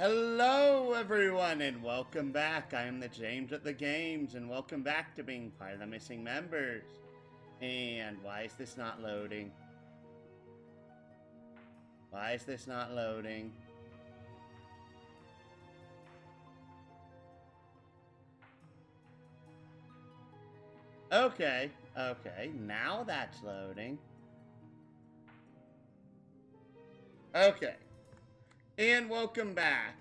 Hello everyone and welcome back. I am the James at the Games and welcome back to being part of the missing members. And why is this not loading? Why is this not loading? Okay, now that's loading. Okay. And welcome back.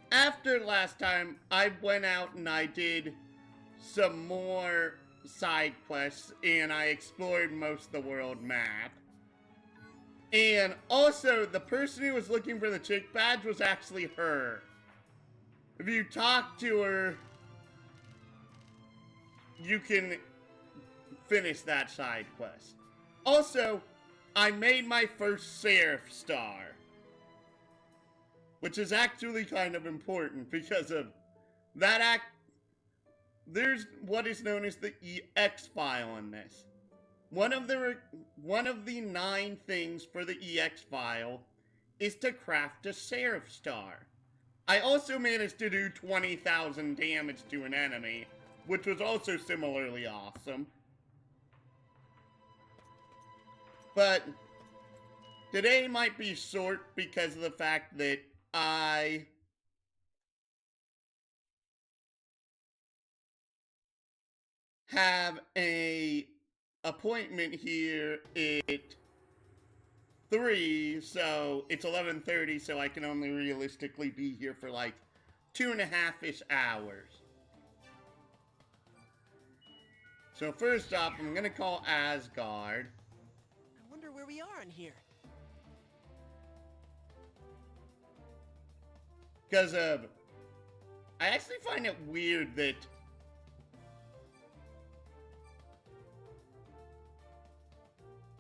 After last time, I went out and I did some more side quests and I explored most of the world map. And also, the person who was looking for the chick badge was actually her. If you talk to her, you can finish that side quest. Also, I made my first Seraph Star, which is actually kind of important because of that there's what is known as the EX file in this. One of the 9 things for the EX file is to craft a Seraph Star. I also managed to do 20,000 damage to an enemy, which was also similarly awesome. But today might be short because of the fact that I have a appointment here at 3, so it's 11:30, so I can only realistically be here for like 2.5-ish hours. So first off, I'm gonna call Asgard. I wonder where we are in here. Because I actually find it weird that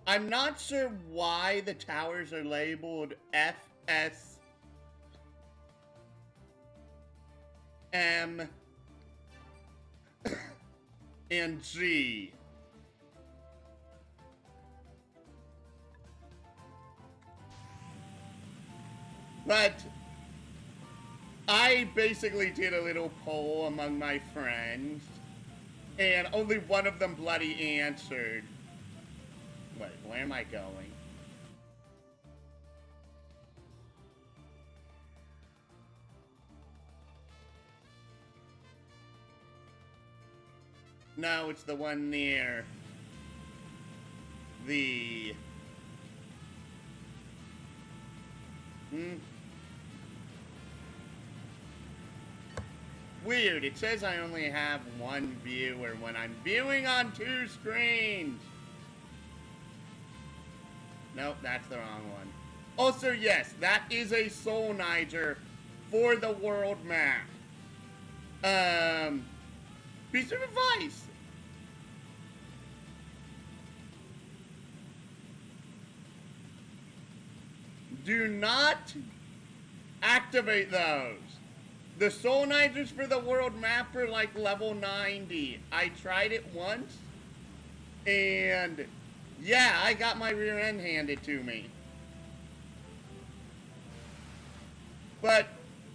I'm not sure why the towers are labeled F, S, M, and G. But I basically did a little poll among my friends, and only one of them bloody answered. Wait, where am I going? No, it's the one near the... Weird, it says I only have one viewer when I'm viewing on 2 screens. Nope, that's the wrong one. Also, yes, that is a Soul Niger for the world map. Piece of advice. Do not activate those. The Soul Nigers for the world map are like level 90. I tried it once, and yeah, I got my rear end handed to me. But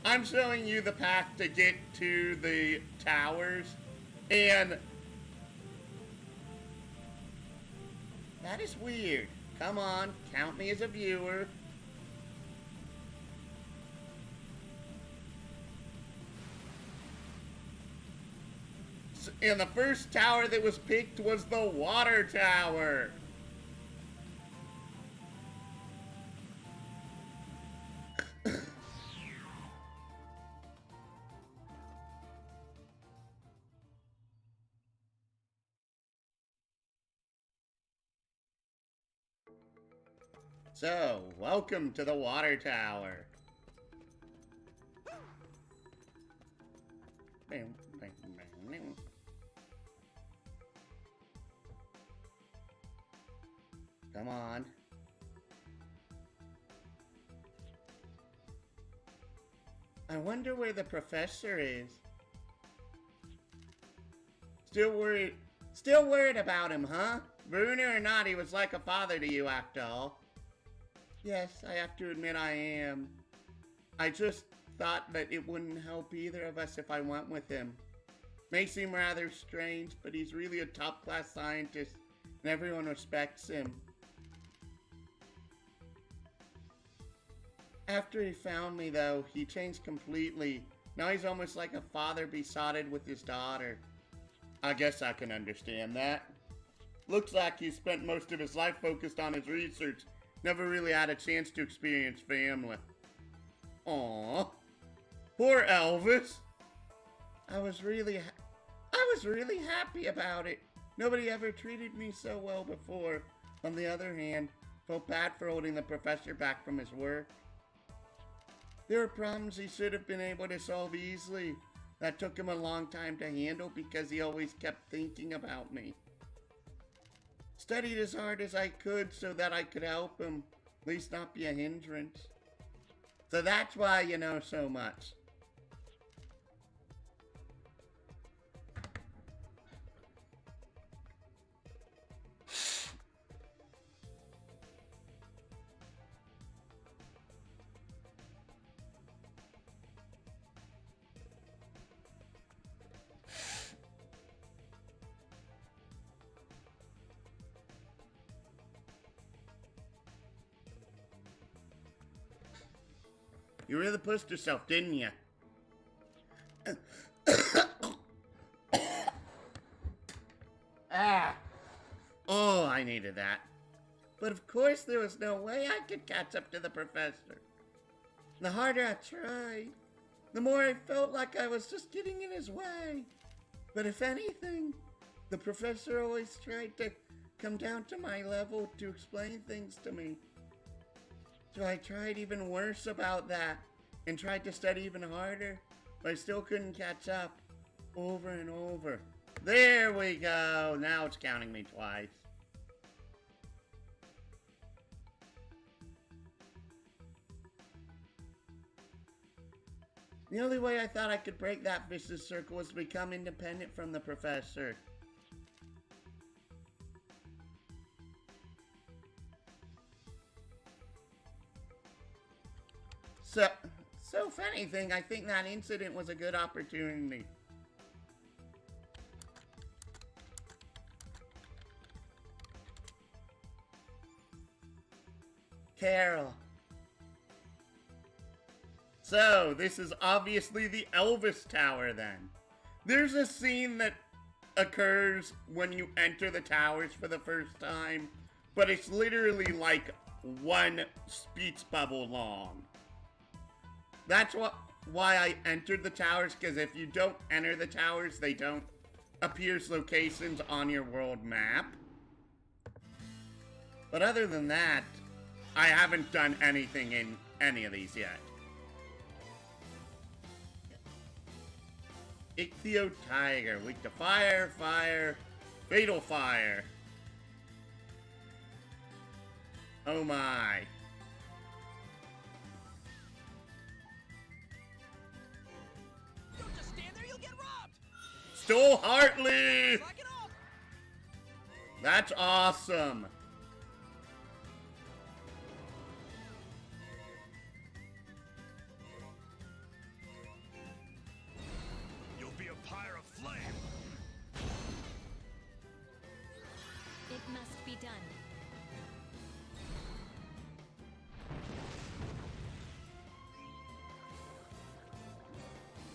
I'm showing you the path to get to the towers, and that is weird. Come on, count me as a viewer. And the first tower that was picked was the water tower. So, welcome to the water tower. Come on. I wonder where the professor is. Still worried about him, huh? Bruner or not, he was like a father to you after all. Yes, I have to admit I am. I just thought that it wouldn't help either of us if I went with him. May seem rather strange, but he's really a top-class scientist, and everyone respects him. After he found me, though, he changed completely. Now he's almost like a father besotted with his daughter. I guess I can understand that. Looks like he spent most of his life focused on his research, never really had a chance to experience family. Aww. Poor Elvis. I was really happy about it. Nobody ever treated me so well before. On the other hand, felt bad for holding the professor back from his work. There were problems he should have been able to solve easily. That took him a long time to handle because he always kept thinking about me. Studied as hard as I could so that I could help him, at least not be a hindrance. So that's why you know so much. You really pushed yourself, didn't you? Ah! Oh, I needed that. But of course there was no way I could catch up to the professor. The harder I tried, the more I felt like I was just getting in his way. But if anything, the professor always tried to come down to my level to explain things to me. So I tried even worse about that and tried to study even harder, but I still couldn't catch up over and over. There we go. Now it's counting me twice. The only way I thought I could break that vicious circle was to become independent from the professor. So if anything, I think that incident was a good opportunity. Carol. So, this is obviously the Elvis Tower then. There's a scene that occurs when you enter the towers for the first time, but it's literally like one speech bubble long. That's why I entered the towers, because if you don't enter the towers, they don't appear as locations on your world map. But other than that, I haven't done anything in any of these yet. Ichthyo Tiger, weak to fire, fire, fatal fire. Oh my. Don't just stand there, you'll get robbed! Stole Hartley! Knock it off! That's awesome. You'll be a pyre of flame. It must be done.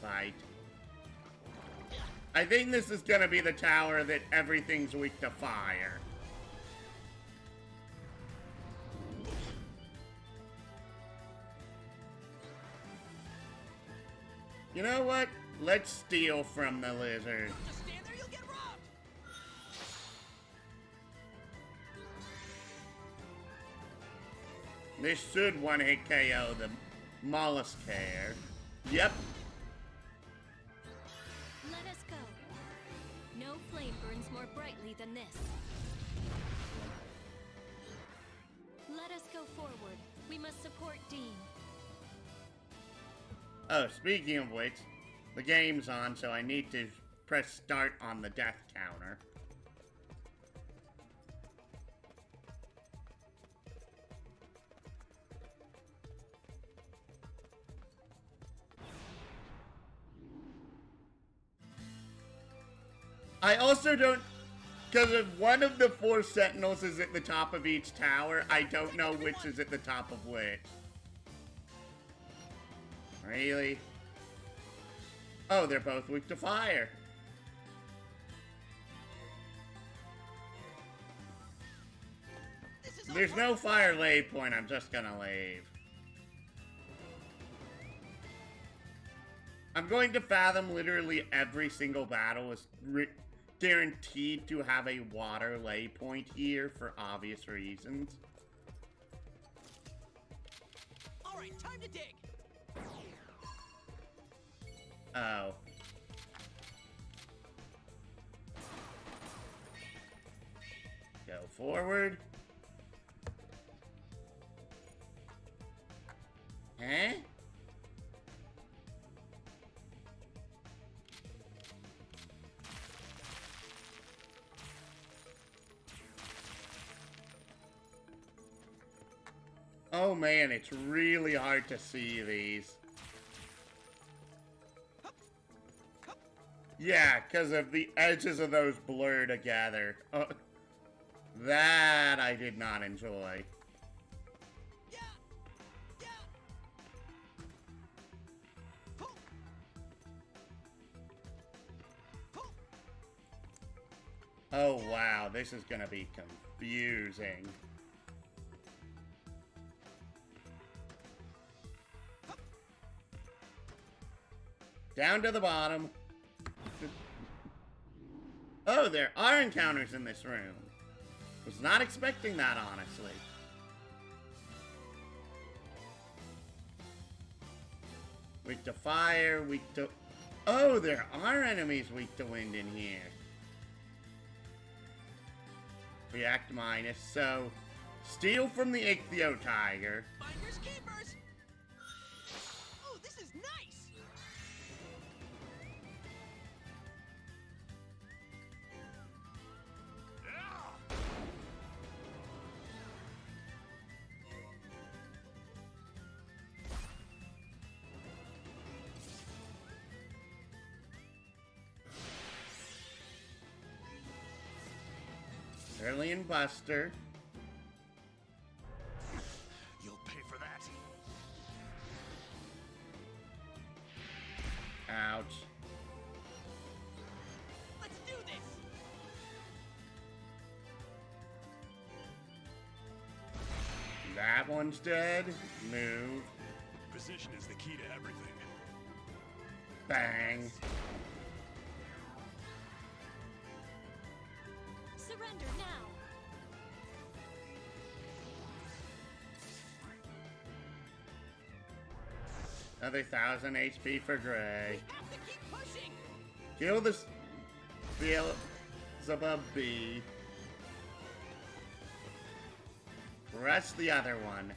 Fight. I think this is gonna be the tower that everything's weak to fire. You know what? Let's steal from the lizard. Don't just stand there, you'll get robbed! This should one-hit KO the mollusk hair. Yep. Let us go. No flame burns more brightly than this. Let us go forward. We must support Dean. Oh, speaking of which, the game's on, so I need to press start on the death counter. I also don't... Because if one of the 4 sentinels is at the top of each tower, I don't know which is at the top of which. Really? Oh, they're both weak to fire. There's no fire lave point, I'm just gonna lave. I'm going to fathom literally every single battle is guaranteed to have a water lay point here for obvious reasons. Alright, time to dig. Oh. Go forward. Huh? Oh man, it's really hard to see these. Yeah, because of the edges of those blur together. That I did not enjoy. Oh wow, this is gonna be confusing. Down to the bottom. Oh, there are encounters in this room. Was not expecting that, honestly. Weak to fire, weak to... Oh, there are enemies weak to wind in here. React minus, so... Steal from the Ichthyo Tiger. Finders keepers. Oh, this is nice. Early and Buster. You'll pay for that. Ouch. Let's do this. That one's dead. Move. Position is the key to everything. Bang. Surrender now. Another 1,000 HP for Gray. We have to keep pushing. Kill this Beelzebub B. Rush the other one.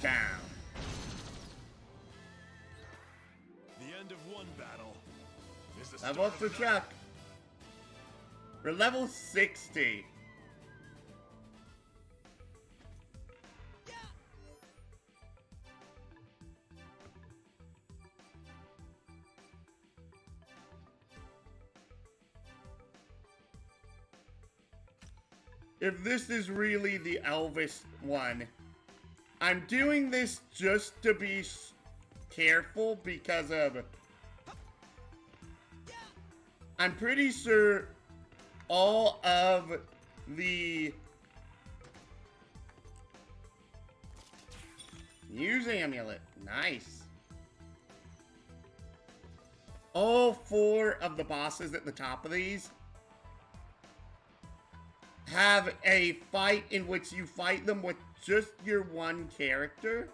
Down. The end of one battle is the Level start up for of another. Chuck. We're level 60. If this is really the Elvis one, I'm doing this just to be careful because of... I'm pretty sure all of the... Use amulet. Nice. All 4 of the bosses at the top of these have a fight in which you fight them with just your one character.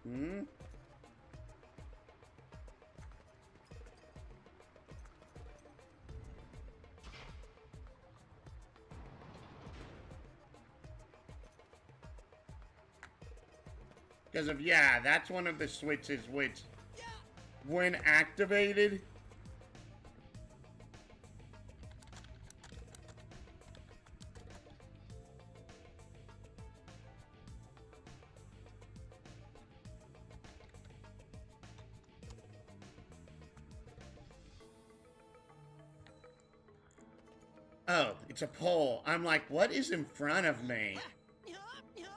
Hmm? Because of, yeah, that's one of the switches which, when activated, Oh, it's a pole. I'm like, what is in front of me? Yup, yup.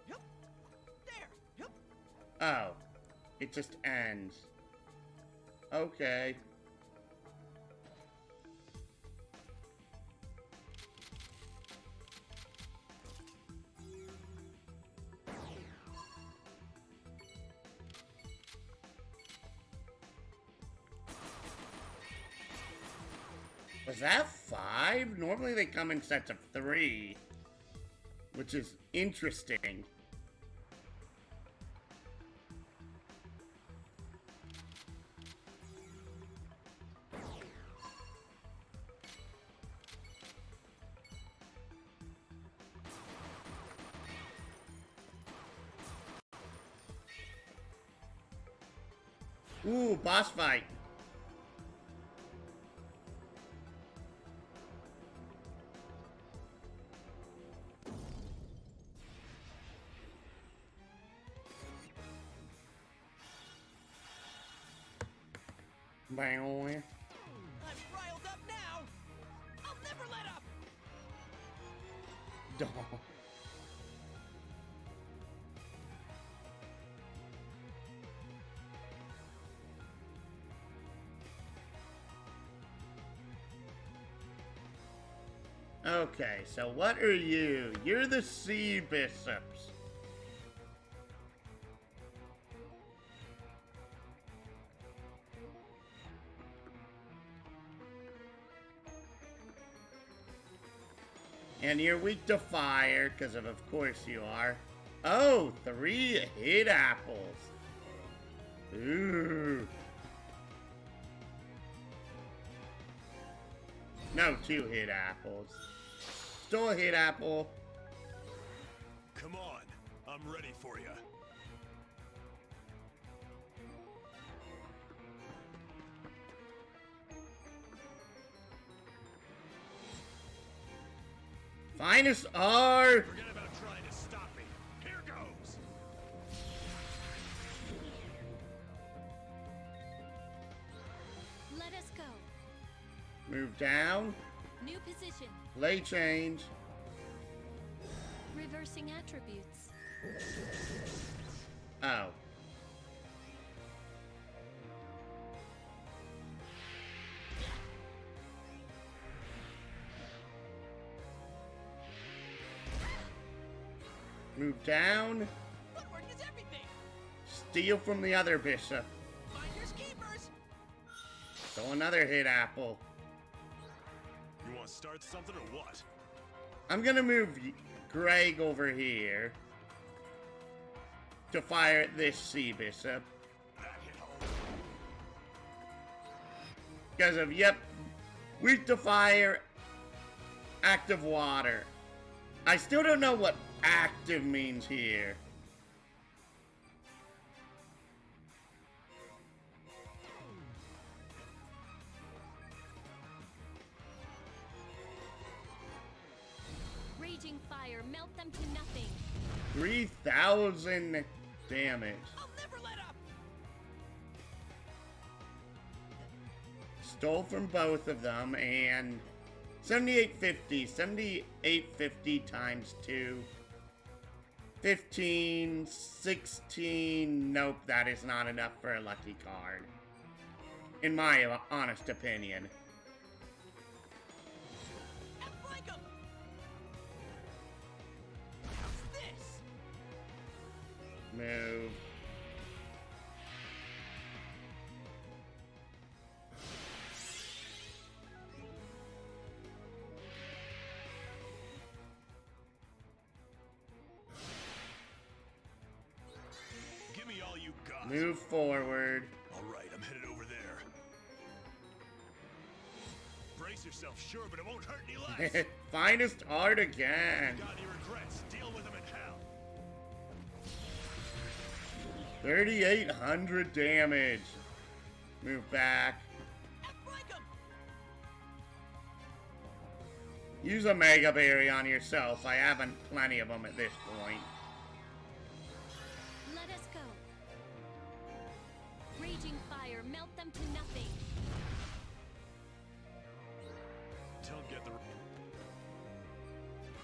Yup. There. Yup. Oh, it just ends. Okay. Was that 5? Normally they come in sets of 3. Which is interesting. Ooh, boss fight. Bow. I'm riled up now. I'll never let up. Okay, so what are you? You're the sea bishops. And you're weak to fire, because of course you are. Oh, 3 hit apples. Ooh. No, 2 hit apples. Still a hit apple. Come on, I'm ready for you. Finest R. Forget about trying to stop me. Here goes. Let us go. Move down. New position. Play change. Reversing attributes. Oh. Move down. Footwork is everything. Steal from the other bishop. Finders keepers. So another hit apple. You want to start something or what? I'm gonna move Greg over here to fire at this sea bishop. That hit home. Because of, yep, weak to fire, active water. I still don't know what active means here. Raging fire, melt them to nothing. 3,000 damage. I'll never let up. Stole from both of them, and 7850. 7850 times 2. 15, 16. Nope, that is not enough for a lucky card. In my honest opinion. Outflank 'em. How's this? Move. Give me all you got. Move forward. All right, I'm headed over there. Brace yourself, sure, but it won't hurt any less. Finest art again. Got any regrets? Deal with them in hell. 3,800 damage. Move back. Outflank 'em. Use a Mega Berry on yourself. I haven't plenty of them at this point. Let us go. Raging fire, melt them to nothing. Don't get the.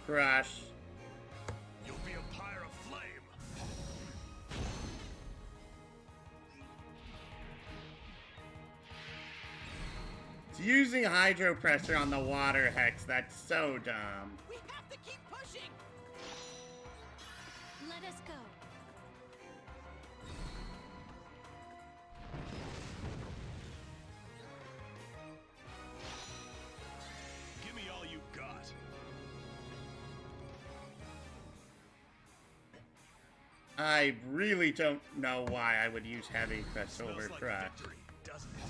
Crush. You'll be a pyre of flame. It's using hydro pressure on the water hex. That's so dumb. We have to keep pushing. Let us go. Give me all you got. I really don't know why I would use heavy crest over Smells like crush. victory, doesn't it?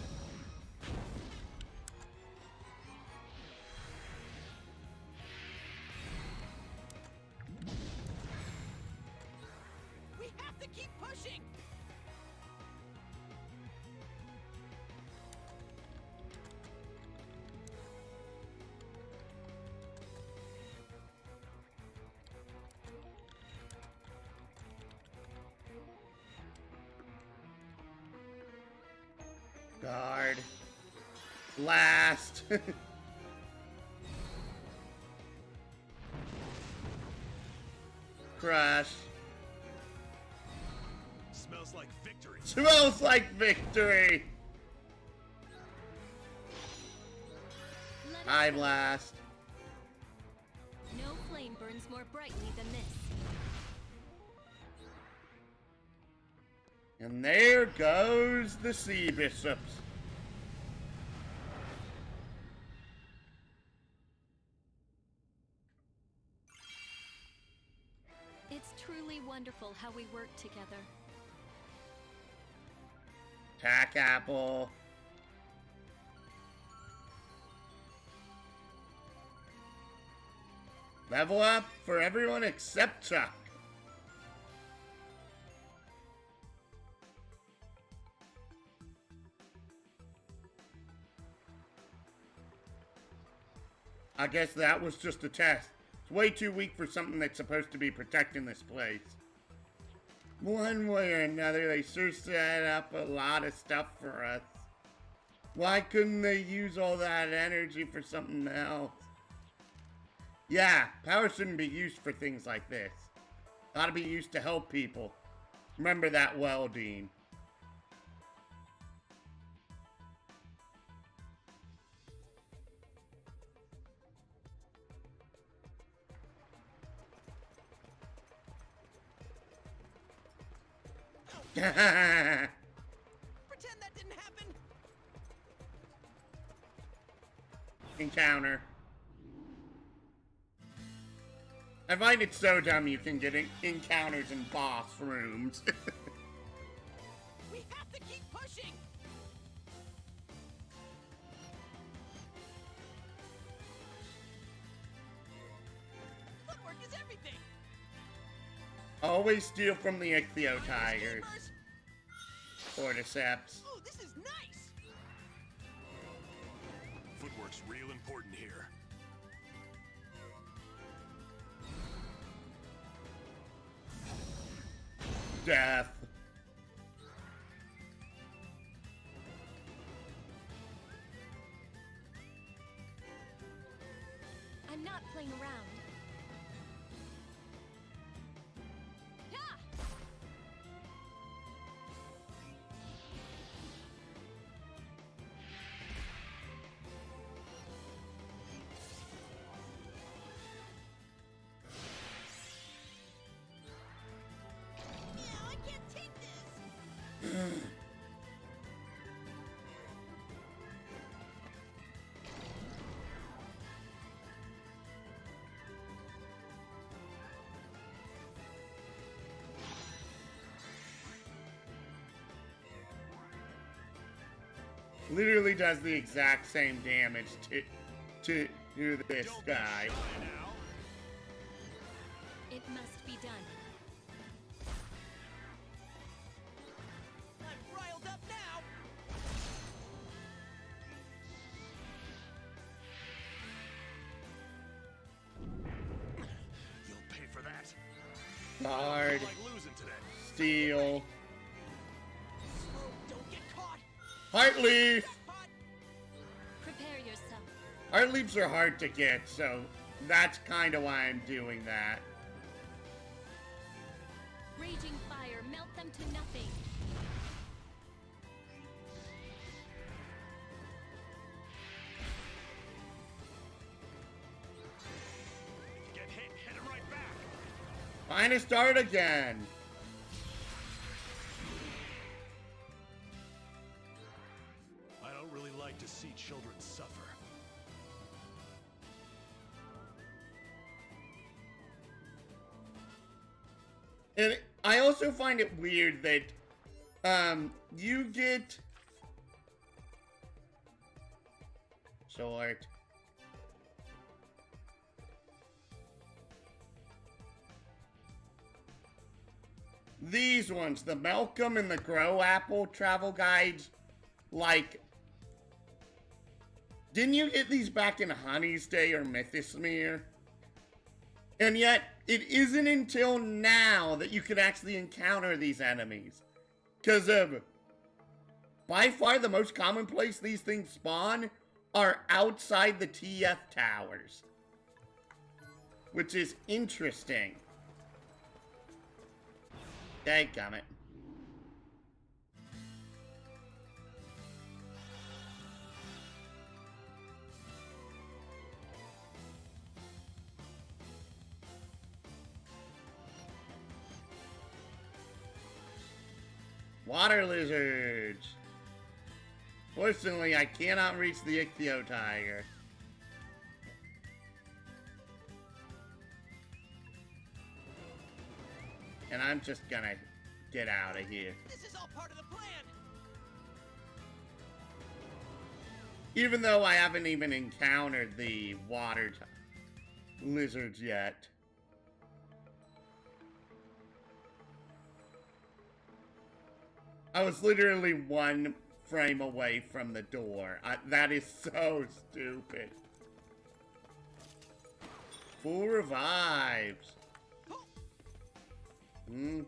We have to keep pushing. Guard. Blast. Crush. Smells like victory. Smells like victory. Let us Eye go. blast. No flame burns more brightly than this. And there goes the Sea Bishops. It's truly wonderful how we work together. Tack apple. Level up for everyone except Chuck. I guess that was just a test. It's way too weak for something that's supposed to be protecting this place. One way or another, they sure set up a lot of stuff for us. Why couldn't they use all that energy for something else? Yeah, power shouldn't be used for things like this. Gotta be used to help people. Remember that well, Dean. Pretend that didn't happen. Encounter. I find it so dumb you can get encounters in boss rooms. We have to keep pushing. Footwork is everything. Always steal from the Ichthyo Tigers. Gamers. Cordyceps. Oh, this is nice. Footwork's real important here. Death. I'm not playing around. Yeah, I can't take this. Literally does the exact same damage to this Don't guy. be shy now. It must be done. I'm riled up now. You'll pay for that. Guard. Like losing today. Steel. Slow, don't get caught. Heart leaf. Jackpot. Prepare yourself. Art leaves are hard to get, so that's kind of why I'm doing that. Raging fire, melt them to nothing. Get hit him right back. Find a start again. I don't really like to see children suffer. And I also find it weird that, you get... Short. These ones, the Malcolm and the Grow Apple travel guides, like... Didn't you get these back in Honey's Day or Mythosmere? And yet, it isn't until now that you can actually encounter these enemies. Because by far the most common place these things spawn are outside the TF towers. Which is interesting. Dadgummit. Water lizards. Fortunately, I cannot reach the Ichthyo tiger. And I'm just gonna get out of here. This is all part of the plan. Even though I haven't even encountered the water lizards yet. I was literally one frame away from the door. That is so stupid. Full revives. Hmm.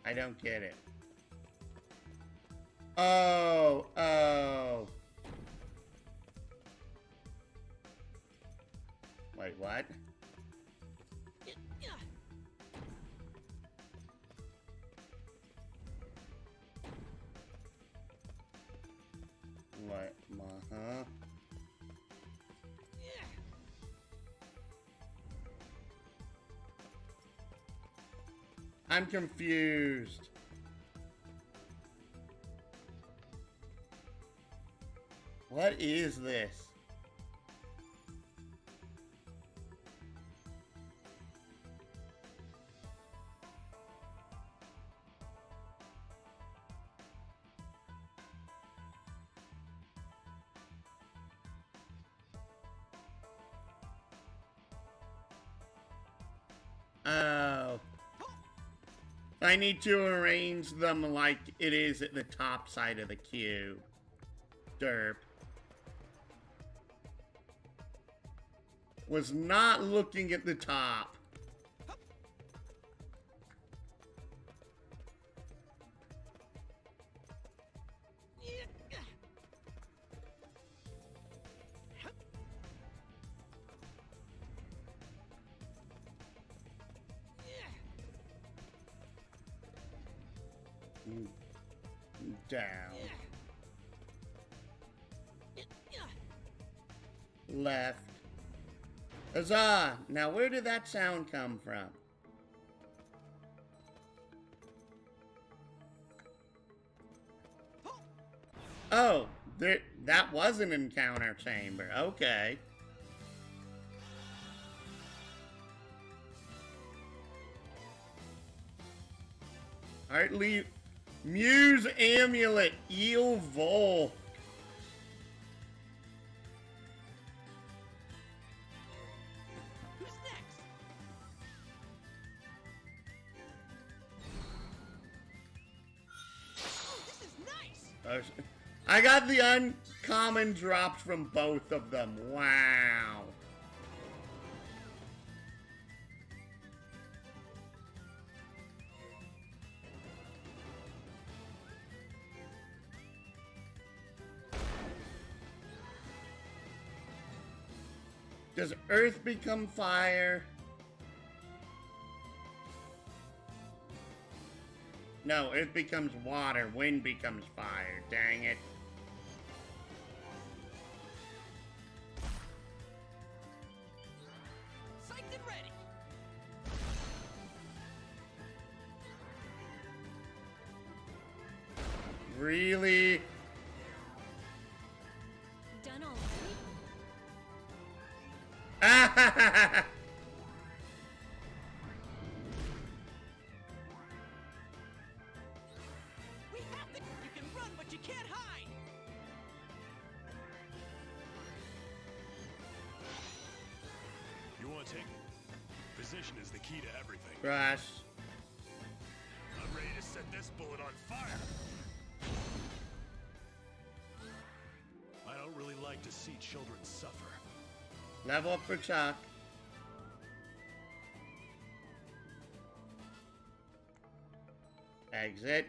I don't get it. Oh. Wait, what? What? Uh-huh. I'm confused. What is this? Oh. I need to arrange them like it is at the top side of the cube. Derp. Was not looking at the top. Down. Left. Huzzah! Now where did that sound come from? Oh, that was an encounter chamber. Okay. Heartly Muse Amulet, Eel Volk. Who's next? Oh, this is nice. I got the uncommon drops from both of them. Wow. Does earth become fire? No, earth becomes water, wind becomes fire. Dang it. Psyched and ready. Really? Done already? Ah! We have to. You can run, but you can't hide. You want to take? Position is the key to everything. Crush. I'm ready to set this bullet on fire. I don't really like to see children suffer. Level up for Chuck. Exit.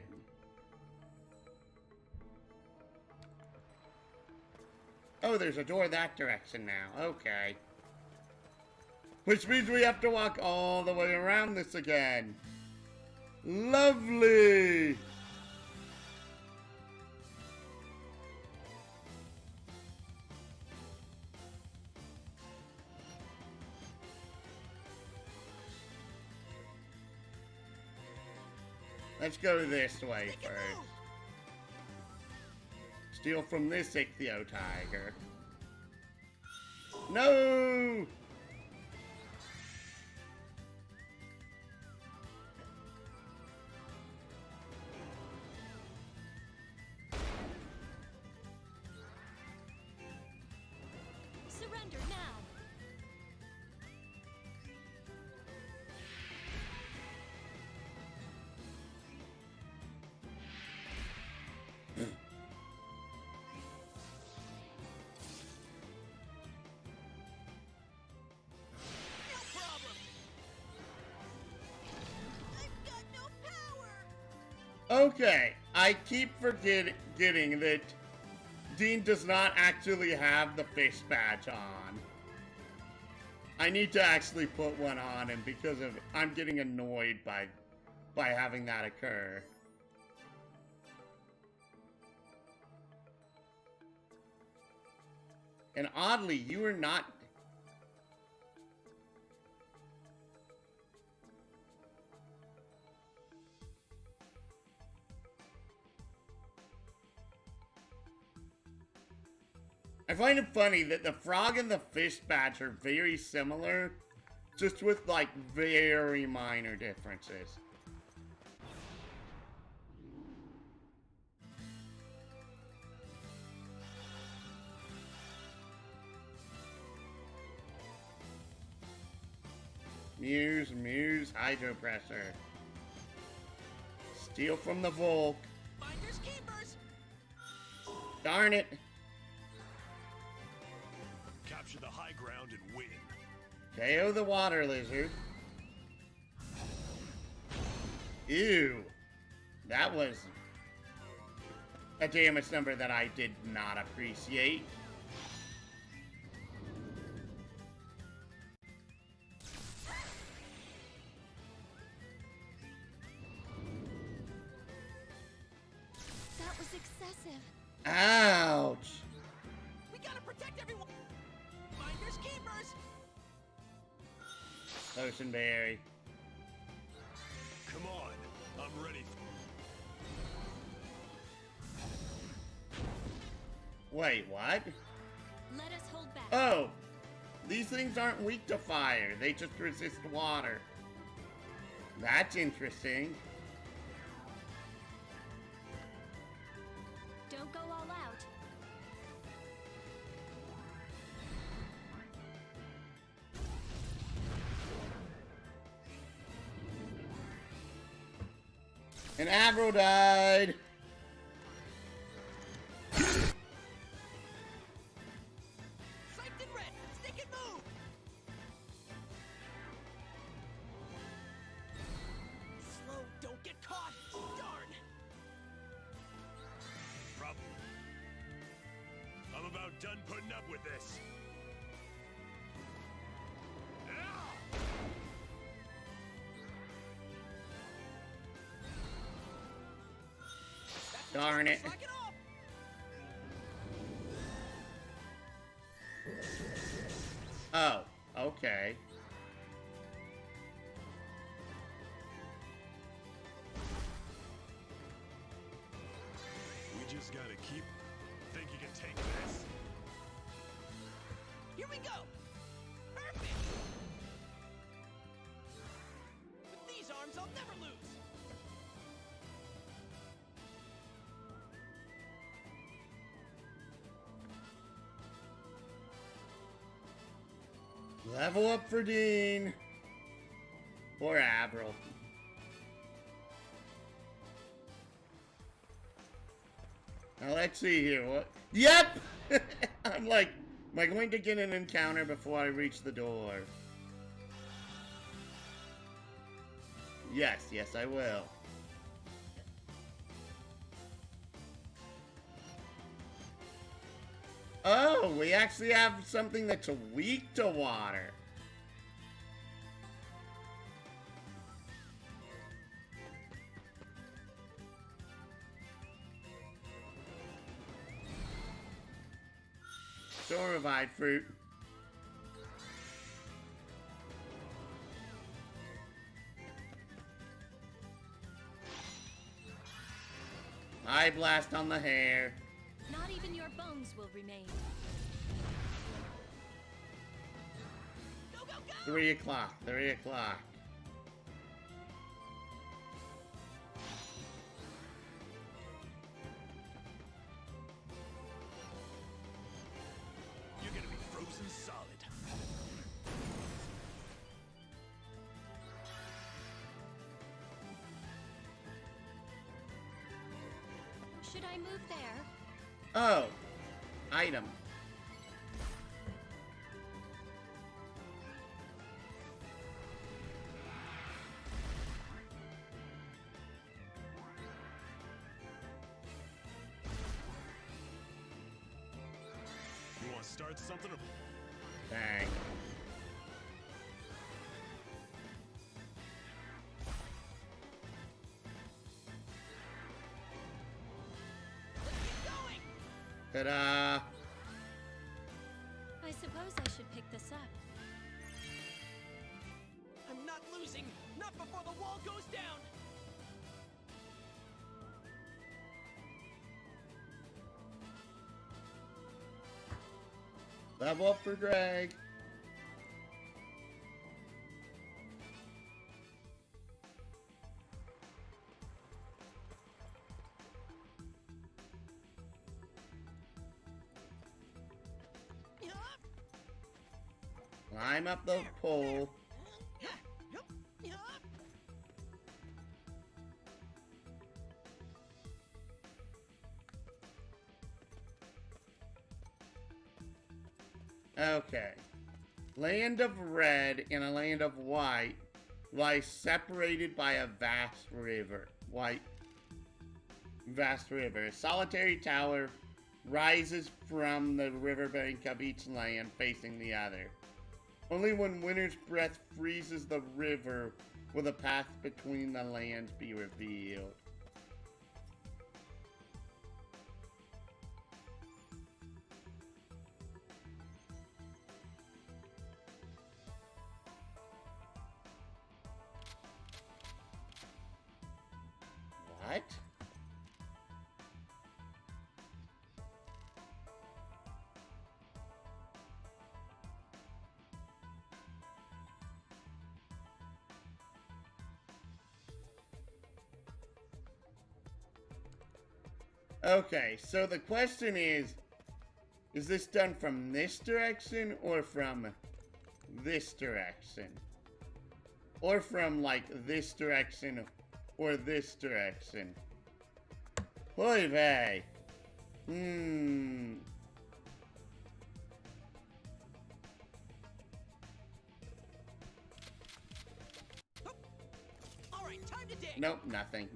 Oh, there's a door that direction now. Okay. Which means we have to walk all the way around this again. Lovely! Let's go this way first. Steal from this Ichthyo tiger. No! Surrender now. No problem. I've got no power. Okay, I keep forgetting that Dean does not actually have the fish badge on. I need to actually put one on him because of I'm getting annoyed by having that occur. And oddly, you are not. I find it funny that the frog and the fish badge are very similar, just with like very minor differences. Muse, hydro pressure. Steal from the Volk. Finders keepers. Darn it. Capture the high ground and win. KO the water lizard. Ew. That was a damage number that I did not appreciate. That was excessive. Ouch. We gotta protect everyone. Finders keepers. Oceanberry. Come on, I'm ready. Wait, what? Let us hold back. Oh, these things aren't weak to fire. They just resist water. That's interesting. Don't go all out. And Avro died. Psyched and red. Stick and move. Slow. Don't get caught. Darn. Problem. I'm about done putting up with this. Darn it. Slack it off. Oh, okay. We just gotta keep. Think you can take this? Here we go. Perfect. With these arms, I'll never lose. Level up for Dean. Or Avril. Now let's see here. What? Yep! I'm like, am I going to get an encounter before I reach the door? Yes, yes I will. Oh, we actually have something that's weak to water. Store revived fruit. Eye blast on the hair. Not even your bones will remain. Go, go, go. 3 o'clock, 3 o'clock. You're gonna be frozen solid. Should I move there? Oh, item. You wanna start something? Dang. Let's get going. Ta-da! I suppose I should pick this up. I'm not losing. Not before the wall goes down. Level up for Greg. Yup. Climb up the pole. Yup. Yup. Okay. Land of red and a land of white lie separated by a vast river. Vast river. A solitary tower rises from the riverbank of each land facing the other. Only when winter's breath freezes the river will the path between the lands be revealed. What? Okay, so the question is this done from this direction or from this direction? Or from, like, this direction or this direction? Oy vey. All right, time to dig. Nope, nothing.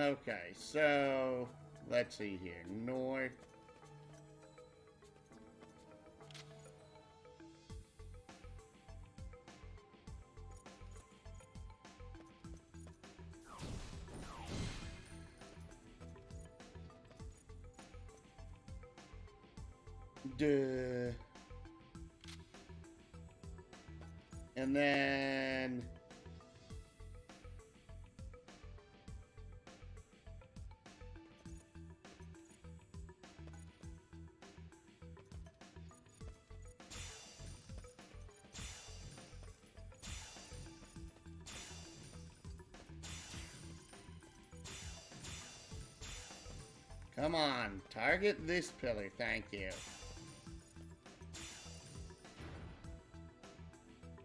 Okay, so let's see here. North. Duh. And then come on, target this pillar, thank you.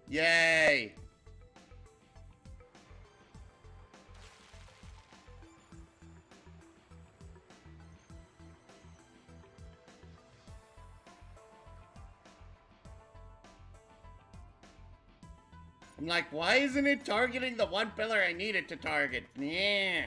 Yay! I'm like, why isn't it targeting the one pillar I need it to target? Yeah.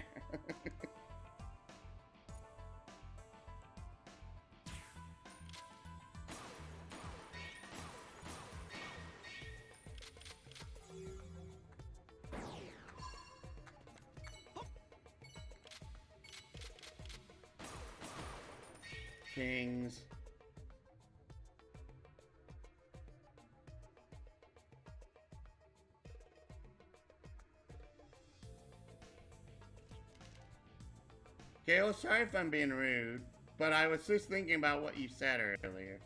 Kings. Okay, well, sorry if I'm being rude, but I was just thinking about what you said earlier.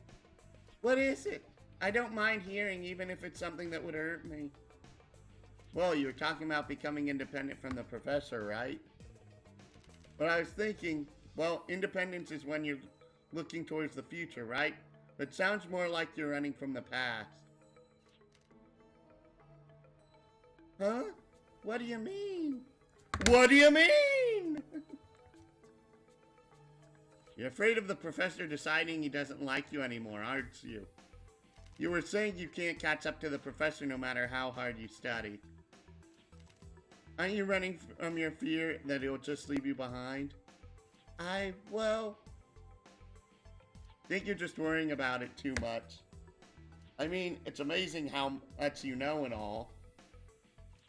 What is it? I don't mind hearing, even if it's something that would hurt me. Well, you were talking about becoming independent from the professor, right? But I was thinking, well, independence is when you're looking towards the future, right? But it sounds more like you're running from the past. Huh? What do you mean? What do you mean? You're afraid of the professor deciding he doesn't like you anymore, aren't you? You were saying you can't catch up to the professor no matter how hard you study. Aren't you running from your fear that he'll just leave you behind? Well, think you're just worrying about it too much. I mean, it's amazing how much you know and all.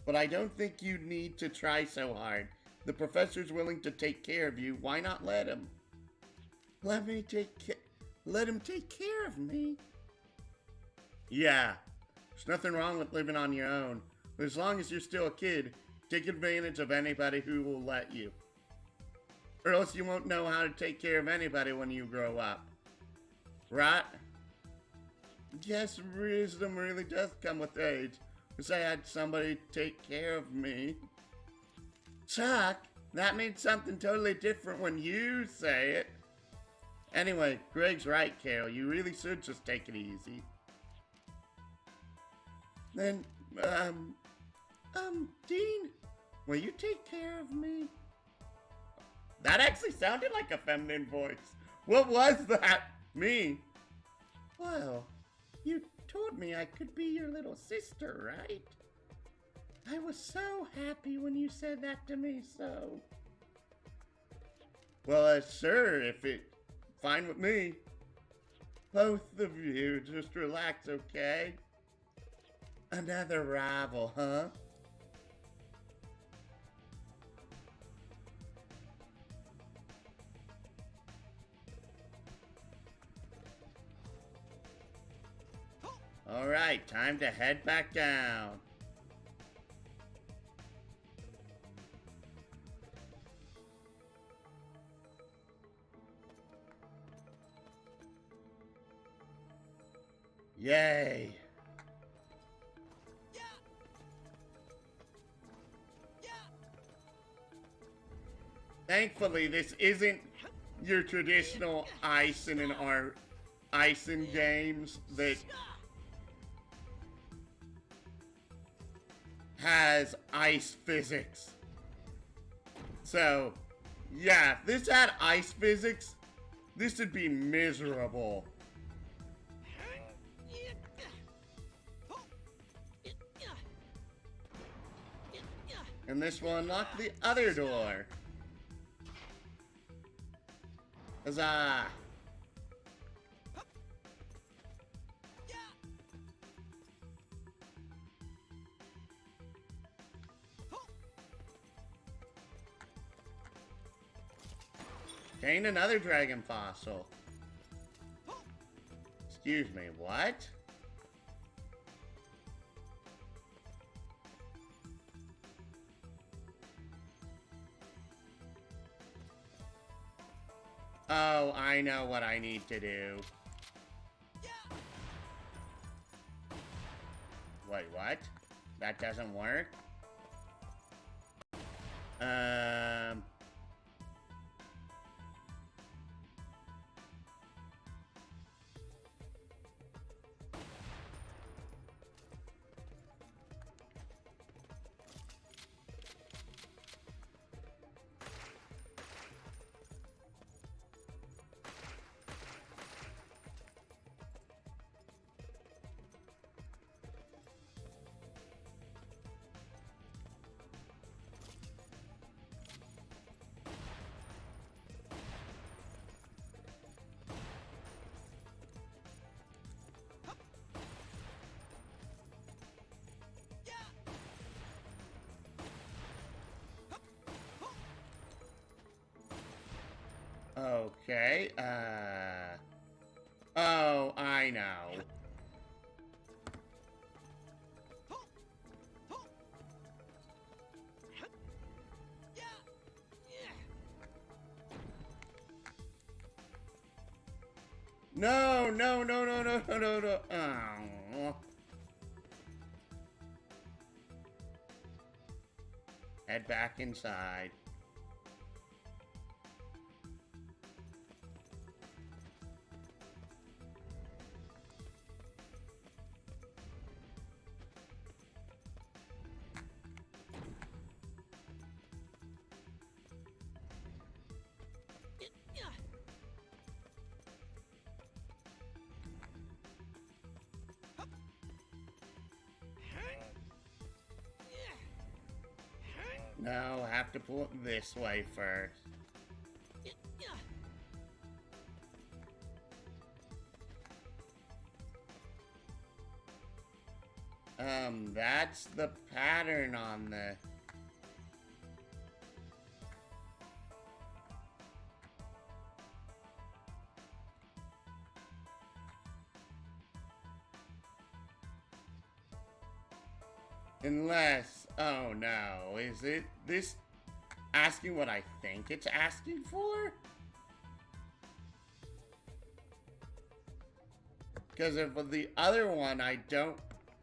But I don't think you need to try so hard. The professor's willing to take care of you. Why not let him? Let him take care of me. Yeah, there's nothing wrong with living on your own. But as long as you're still a kid, take advantage of anybody who will let you. Or else you won't know how to take care of anybody when you grow up. Right? Yes, wisdom really does come with age. Because I had somebody take care of me. Chuck, that means something totally different when you say it. Anyway, Greg's right, Carol. You really should just take it easy. Then, Dean, will you take care of me? That actually sounded like a feminine voice. What was that? Me? Well, you told me I could be your little sister, right? I was so happy when you said that to me, so... Well, sure, if it's fine with me. Both of you, just relax, okay? Another rival, huh? Alright, time to head back down. Yay! Yeah. Yeah. Thankfully, this isn't your traditional ice in games that has ice physics. So, yeah, if this had ice physics, this would be miserable. And this will unlock the other door. Huzzah! Gained another dragon fossil. Excuse me, what? Oh, I know what I need to do. Wait, what? That doesn't work? Okay, oh, I know. No, no, no, no, no, no, no, no. Oh. Head back inside. No, have to pull it this way first. That's the pattern on the... Unless, oh no, is it this asking what I think it's asking for? Because of the other one, I don't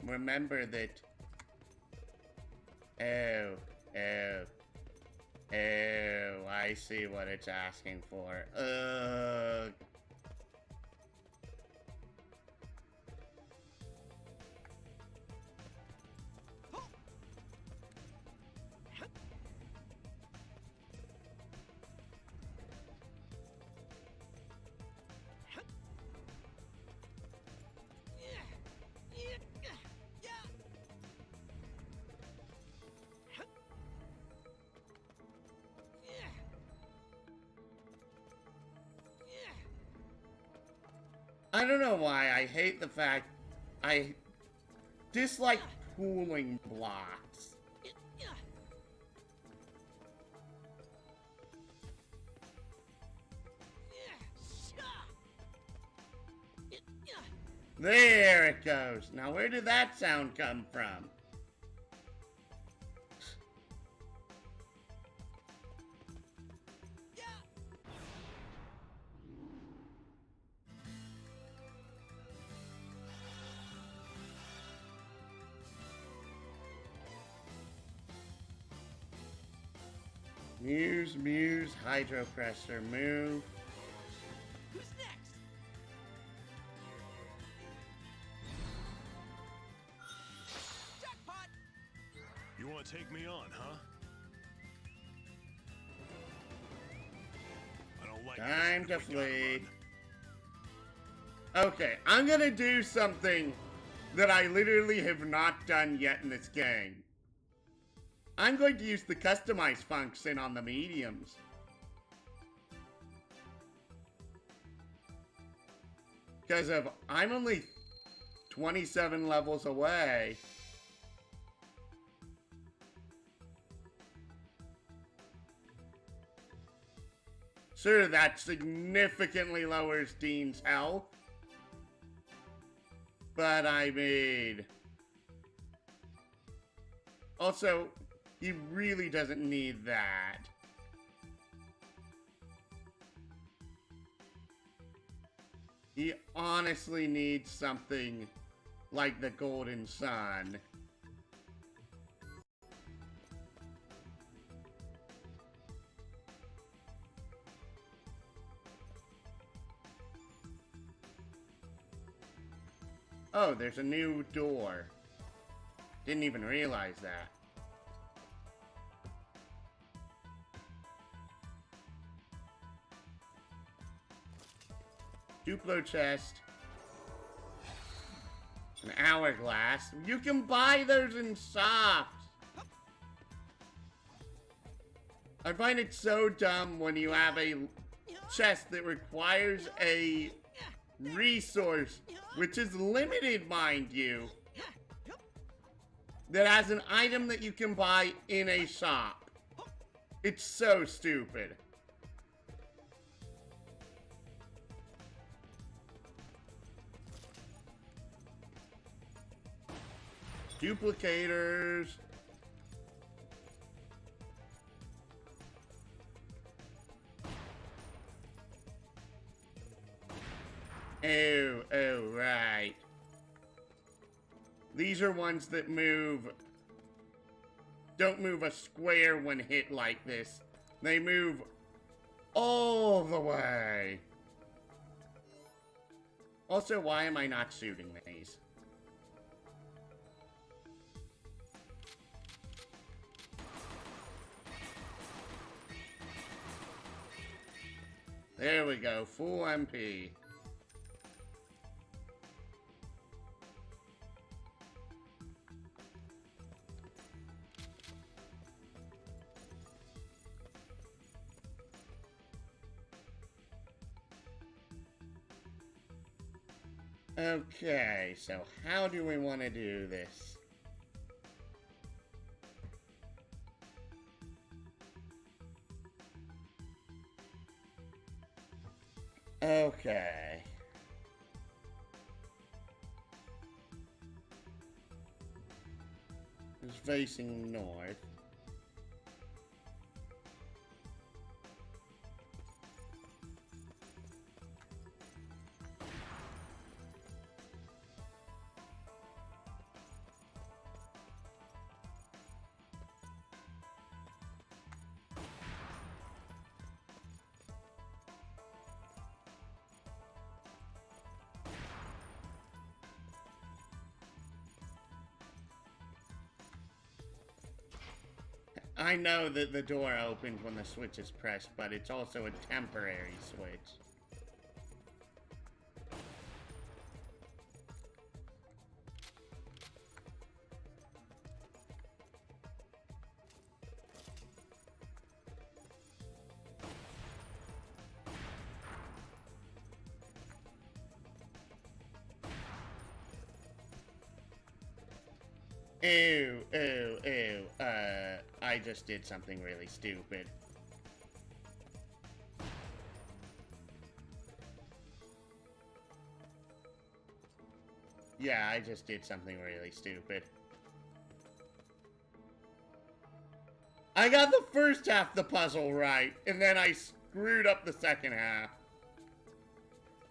remember that. Oh, I see what it's asking for. Ugh. I don't know why I hate the fact I dislike pooling blocks. There it goes. Now where did that sound come from? Muse, Hydro Presser, move. Who's next? Jackpot! You want to take me on, huh? I don't like Time to this. We gotta flee. run. Okay, I'm gonna do something that I literally have not done yet in this game. I'm going to use the customize function on the mediums. because of I'm only 27 levels away. Sure, that significantly lowers Dean's health. But I mean... Also, he really doesn't need that. He honestly needs something like the Golden Sun. Oh, there's a new door. Didn't even realize that. Duplo chest. An hourglass. You can buy those in shops. I find it so dumb when you have a chest that requires a resource, which is limited, mind you, that has an item that you can buy in a shop. It's so stupid. Duplicators. Oh, right. These are ones that don't move a square when hit like this. They move all the way. Also, why am I not shooting these? There we go, full MP. Okay, so how do we want to do this? Okay. It's facing north. I know that the door opens when the switch is pressed, but it's also a temporary switch. Ew, ew, ew, I just did something really stupid. Yeah, I just did something really stupid. I got the first half of the puzzle right, and then I screwed up the second half.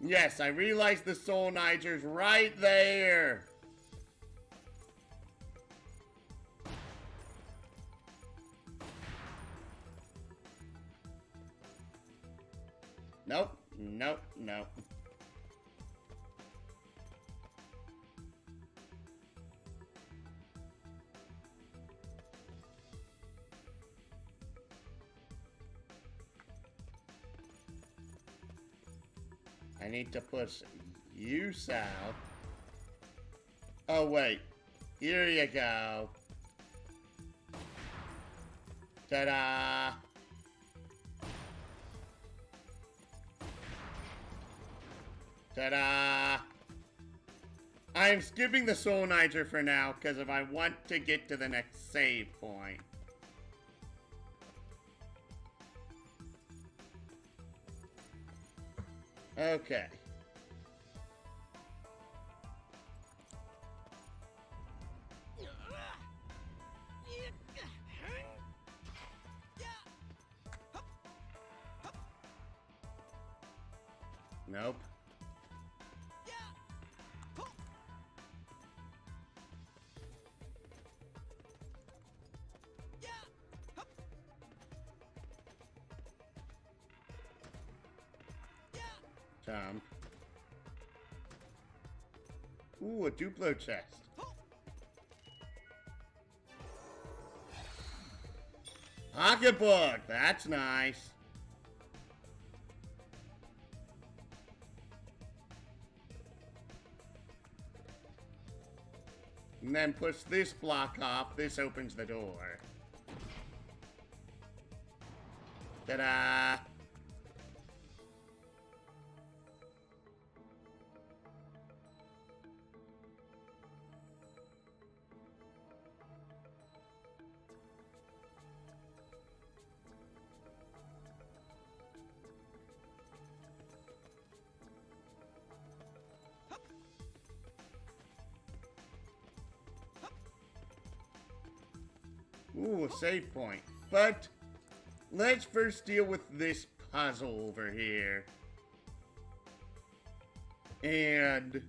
Yes, I realized the Soul Niger's right there. Nope, nope, nope. I need to push you south. Oh, wait. Here you go. Ta-da! Ta-da! I'm skipping the Soul Niger for now, because if I want to get to the next save point. Okay. Nope. Jump. Ooh, a Duplo chest. Pocketbook, that's nice. And then push this block off, this opens the door. Ta-da! Ooh, a save point. But let's first deal with this puzzle over here. And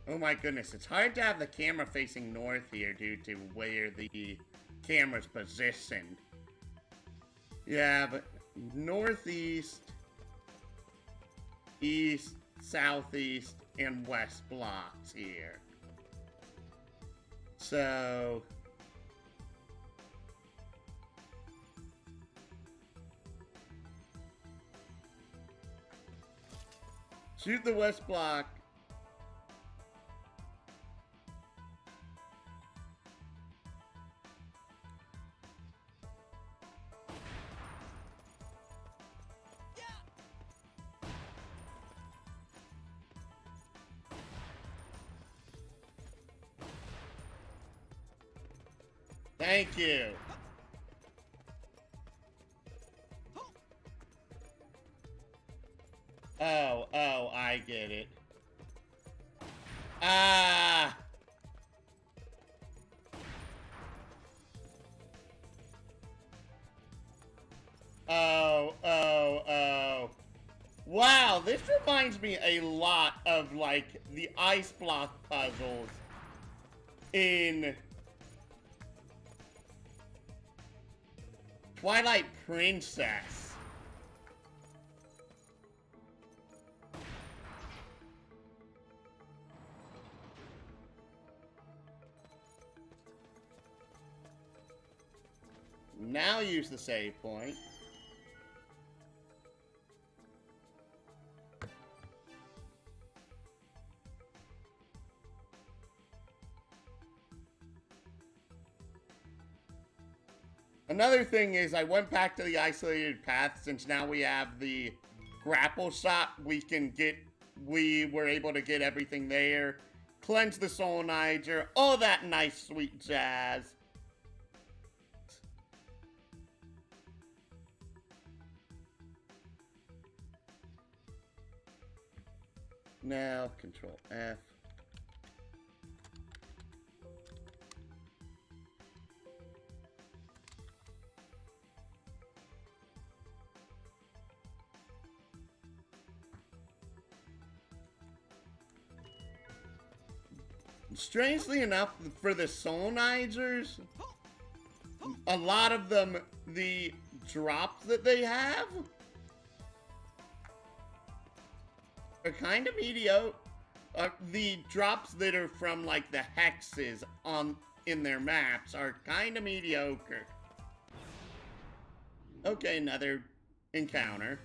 oh my goodness, it's hard to have the camera facing north here due to where the camera's positioned. Yeah, but northeast, east, southeast, and west blocks here. So shoot the west block. Thank you. Oh, I get it. Ah! Oh. Wow, this reminds me a lot of, like, the ice block puzzles in Twilight Princess. Now use the save point. Another thing is I went back to the isolated path since now we have the grapple shot. We were able to get everything there. Cleanse the Soul Niger. All that nice sweet jazz. Now, Control F. Strangely enough, for the Soul Nigers, a lot of them, the drops that they have are kind of mediocre. The drops that are from, like, the hexes in their maps are kind of mediocre. Okay, another encounter.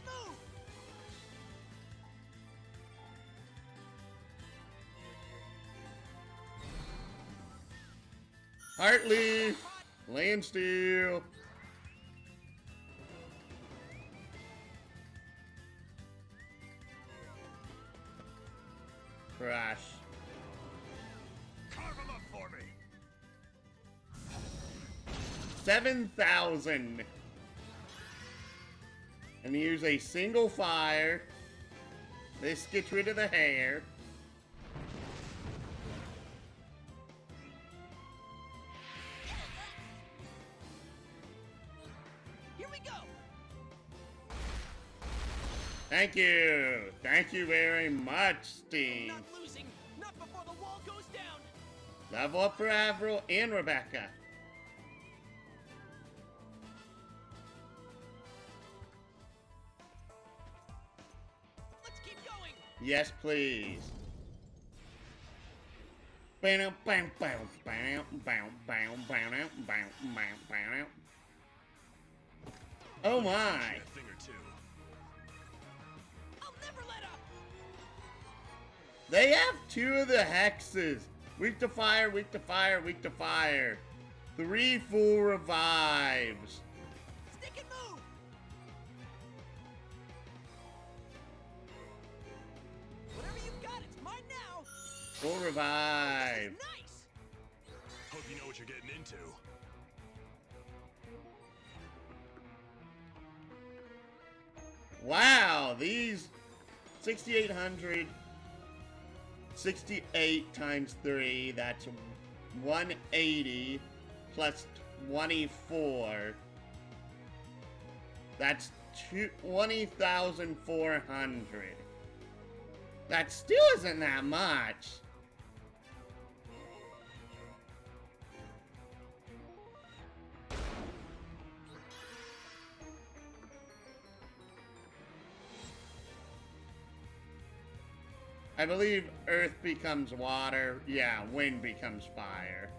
move! Hartley! Land steal! Crash. Carve 'em up for me. 7,000. And use a single fire. This gets rid of the hair. Here we go! Thank you. Thank you very much, Steve. Not losing! Not before the wall goes down! Level up for Avril and Rebecca. Let's keep going! Yes, please. Bam, bam, bam, bam, bam, bam, bam, bam, bam, bam. Oh my! A thing or two. I'll never let up! They have two of the hexes. Weak to fire, weak to fire, weak to fire. 3 full revives. Stick and move! Whatever you've got, it's mine now! Full revive. Nice! Hope you know what you're getting into. Wow, these 6,800, 68 times 3, that's 180 plus 24. That's 20,400. That still isn't that much. I believe earth becomes water. Yeah, wind becomes fire.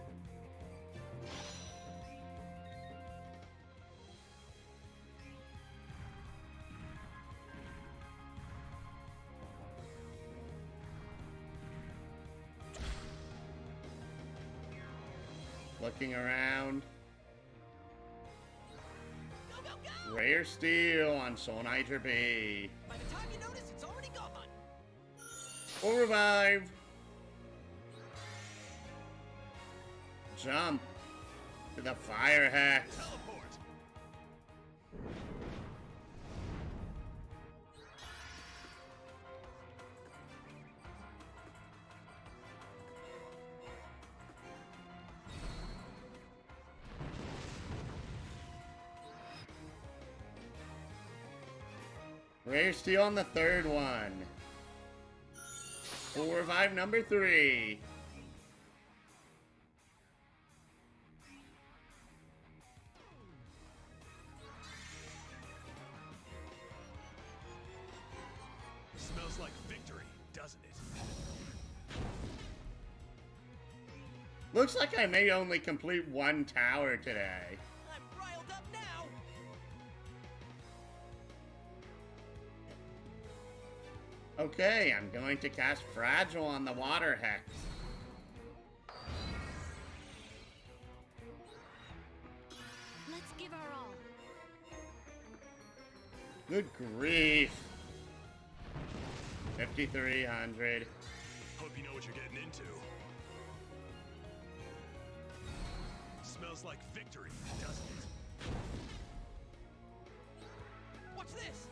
Looking around. Go, go, go! Rare steel on Soul Nitro B. By the time you notice, it's already gone! Full revive. Jump to the fire hex. Teleport. Rare steel on the third one. Full revive number 3. Smells like victory, doesn't it? Looks like I may only complete 1 tower today. I'm riled up now! Okay, I'm going to cast Fragile on the water hex. Let's give our all. Good grief. 5,300. Hope you know what you're getting into. Smells like victory, doesn't it? What's this?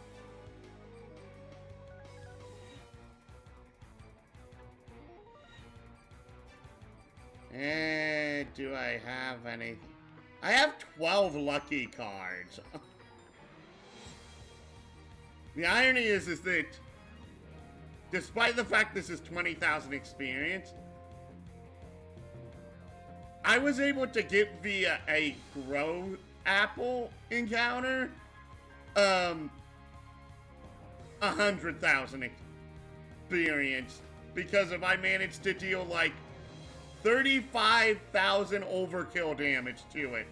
Do I have any? I have 12 lucky cards. The irony is that despite the fact this is 20,000 experience, I was able to get via a grow apple encounter 100,000 experience because if I managed to deal like 35,000 overkill damage to it.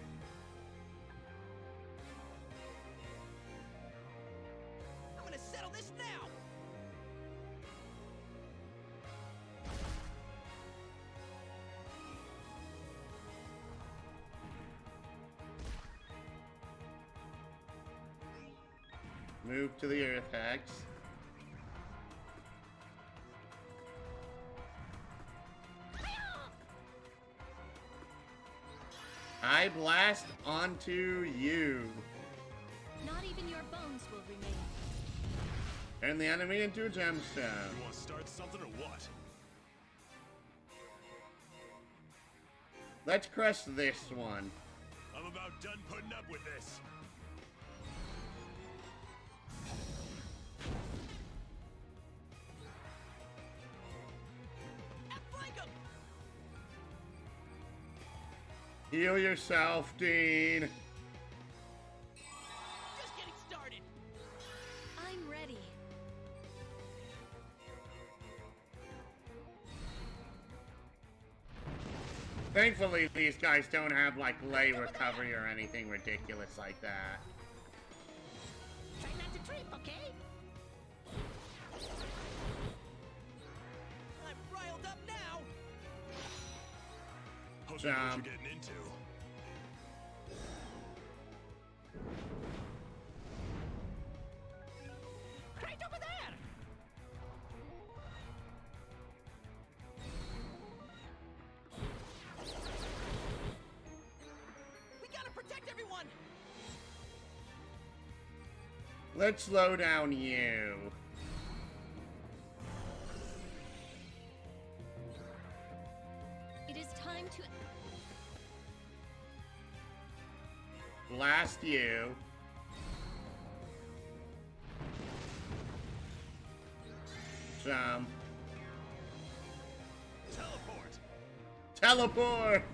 Move to the Earth Hex. I blast onto you. Not even your bones will remain. Turn the enemy into a gemstone. You want to start something or what? Let's crush this one. I'm about done putting up with this. Outflank 'em! Heal yourself, Dean. Just getting started. I'm ready. Thankfully, these guys don't have, like, lay recovery or anything ridiculous like that. Try not to trip, okay? I'm riled up now. Hope you know what Jump. you're getting into. Right over there. We gotta protect everyone. Let's slow down you. It is time to... Blast you. Jump. Teleport. Teleport!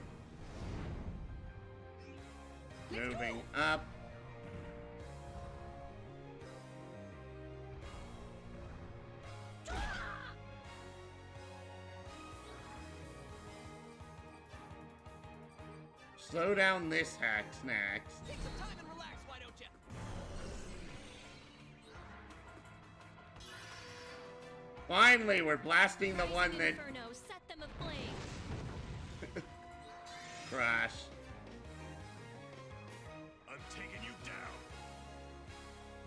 Moving up. Slow down this hex next. Take some time and relax, why don't you? Finally, we're blasting the Rising one that Inferno, set them aflame. crash. I'm taking you down.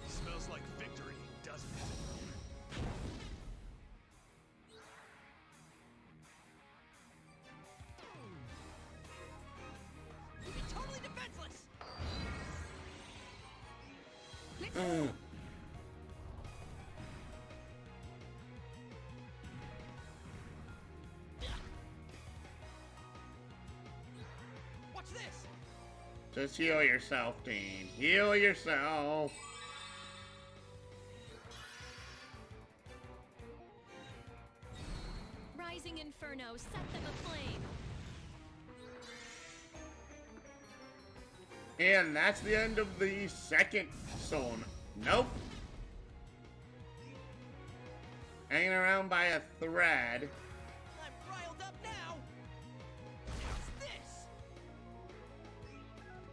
Smells like victory, doesn't it? You'll be totally defenseless. Mm. Watch this. Just heal yourself, Dean. Heal yourself. Rising Inferno, set them aflame. And that's the end of the second zone. Nope. Hanging around by a thread. I'm riled up now. What's this?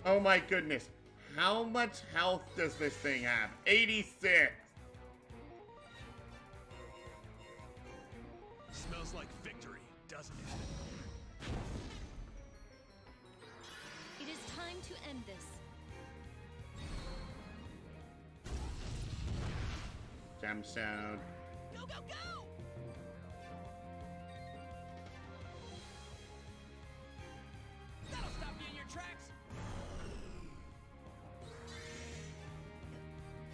Oh my goodness. How much health does this thing have? 86. Smells like victory, doesn't it? It is time to end this. Gemstone. Go, go, go! That'll stop you in your tracks.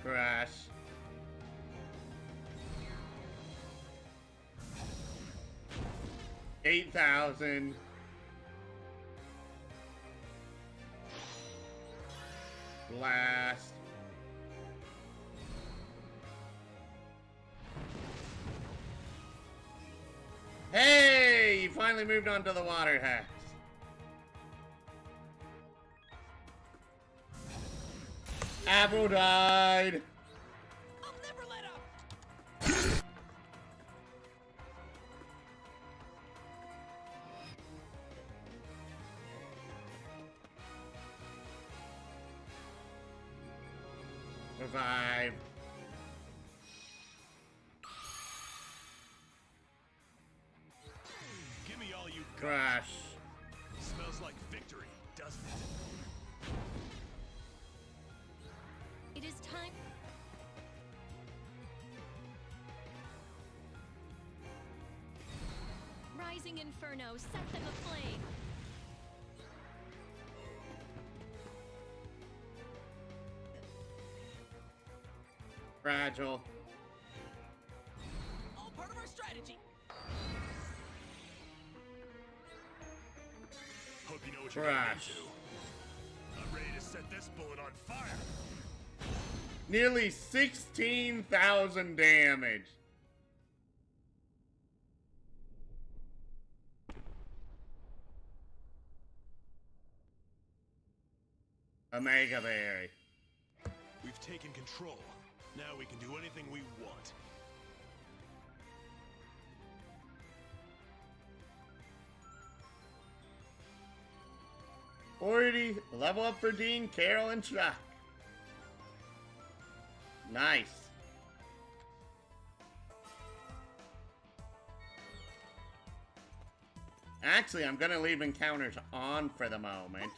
Crash. $8,000. Blast. Hey! You finally moved on to the water hex. Apple died. I'll never let up. Revive. Give me all you got. Crash. Smells like victory, doesn't it? It is time... Lightning Inferno, set them aflame. Fragile. All part of our strategy. Hope you know what you're getting Crash. into. I'm ready to set this bullet on fire. Nearly 16,000 damage. Omega Berry. We've taken control. Now we can do anything we want. Already level up for Dean, Carol, and Chuck. Nice. Actually, I'm gonna leave encounters on for the moment.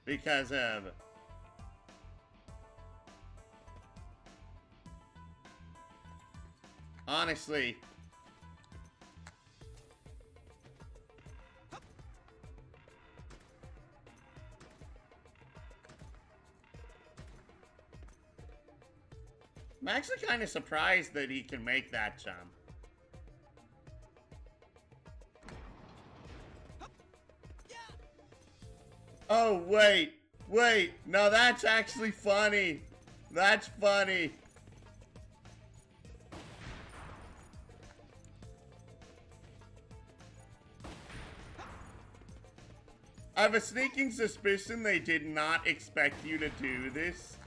Because of... Honestly... I'm actually kind of surprised that he can make that jump. Oh, wait. Wait. No, that's actually funny. That's funny. I have a sneaking suspicion they did not expect you to do this.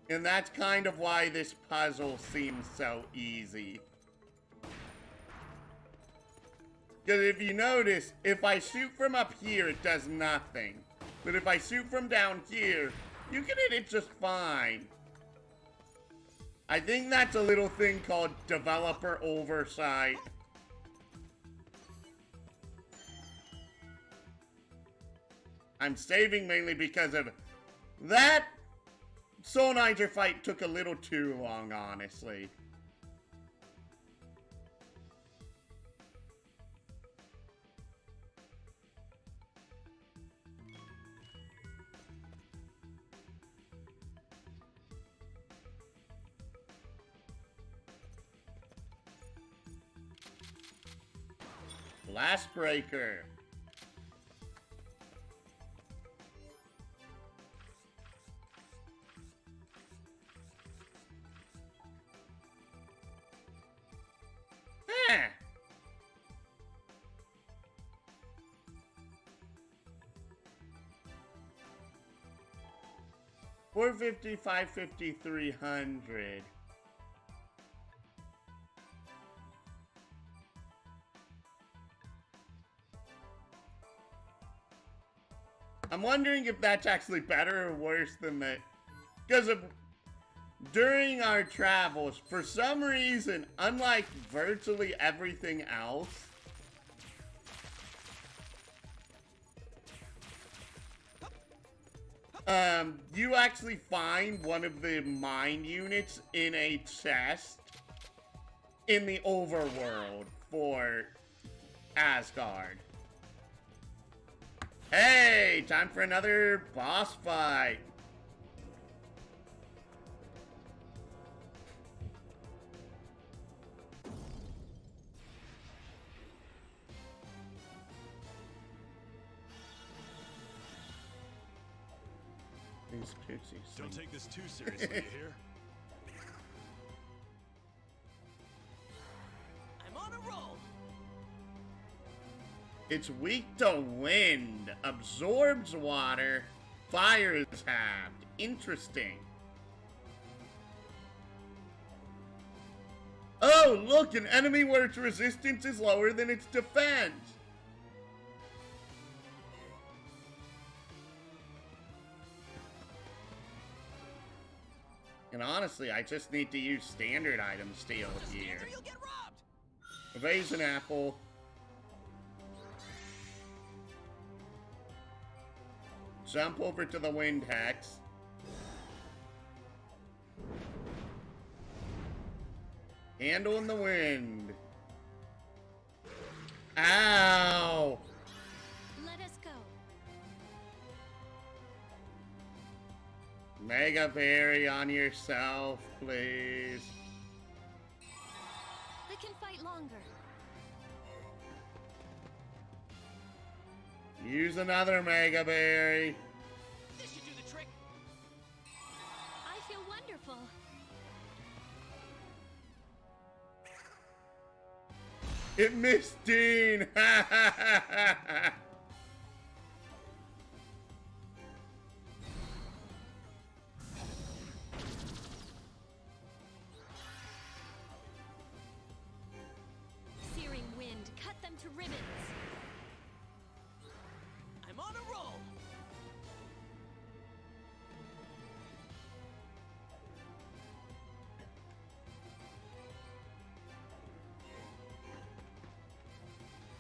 And that's kind of why this puzzle seems so easy. Because if you notice, if I shoot from up here, it does nothing. But if I shoot from down here, you can hit it just fine. I think that's a little thing called developer oversight. I'm saving mainly because of that. Soul Knighter fight took a little too long, honestly. Blast Breaker. Eh. 450, 550, 300. I'm wondering if that's actually better or worse than that. Because of during our travels, for some reason, unlike virtually everything else, you actually find one of the mine units in a chest in the overworld for Asgard. Hey, time for another boss fight. These pixies. Don't take this too seriously, you hear? I'm on a roll. It's weak to wind, absorbs water, fire is halved. Interesting. Oh, look, an enemy where its resistance is lower than its defense. And honestly, I just need to use standard item steal here. Stand or you'll get robbed. Evasion apple. Jump over to the wind hex. Handle in the wind. Ow! Let us go. Mega Berry on yourself, please. They can fight longer. Use another Mega Berry. This should do the trick. I feel wonderful. It missed Dean! Ha ha ha ha ha! Searing wind, cut them to ribbons. I'm on a roll.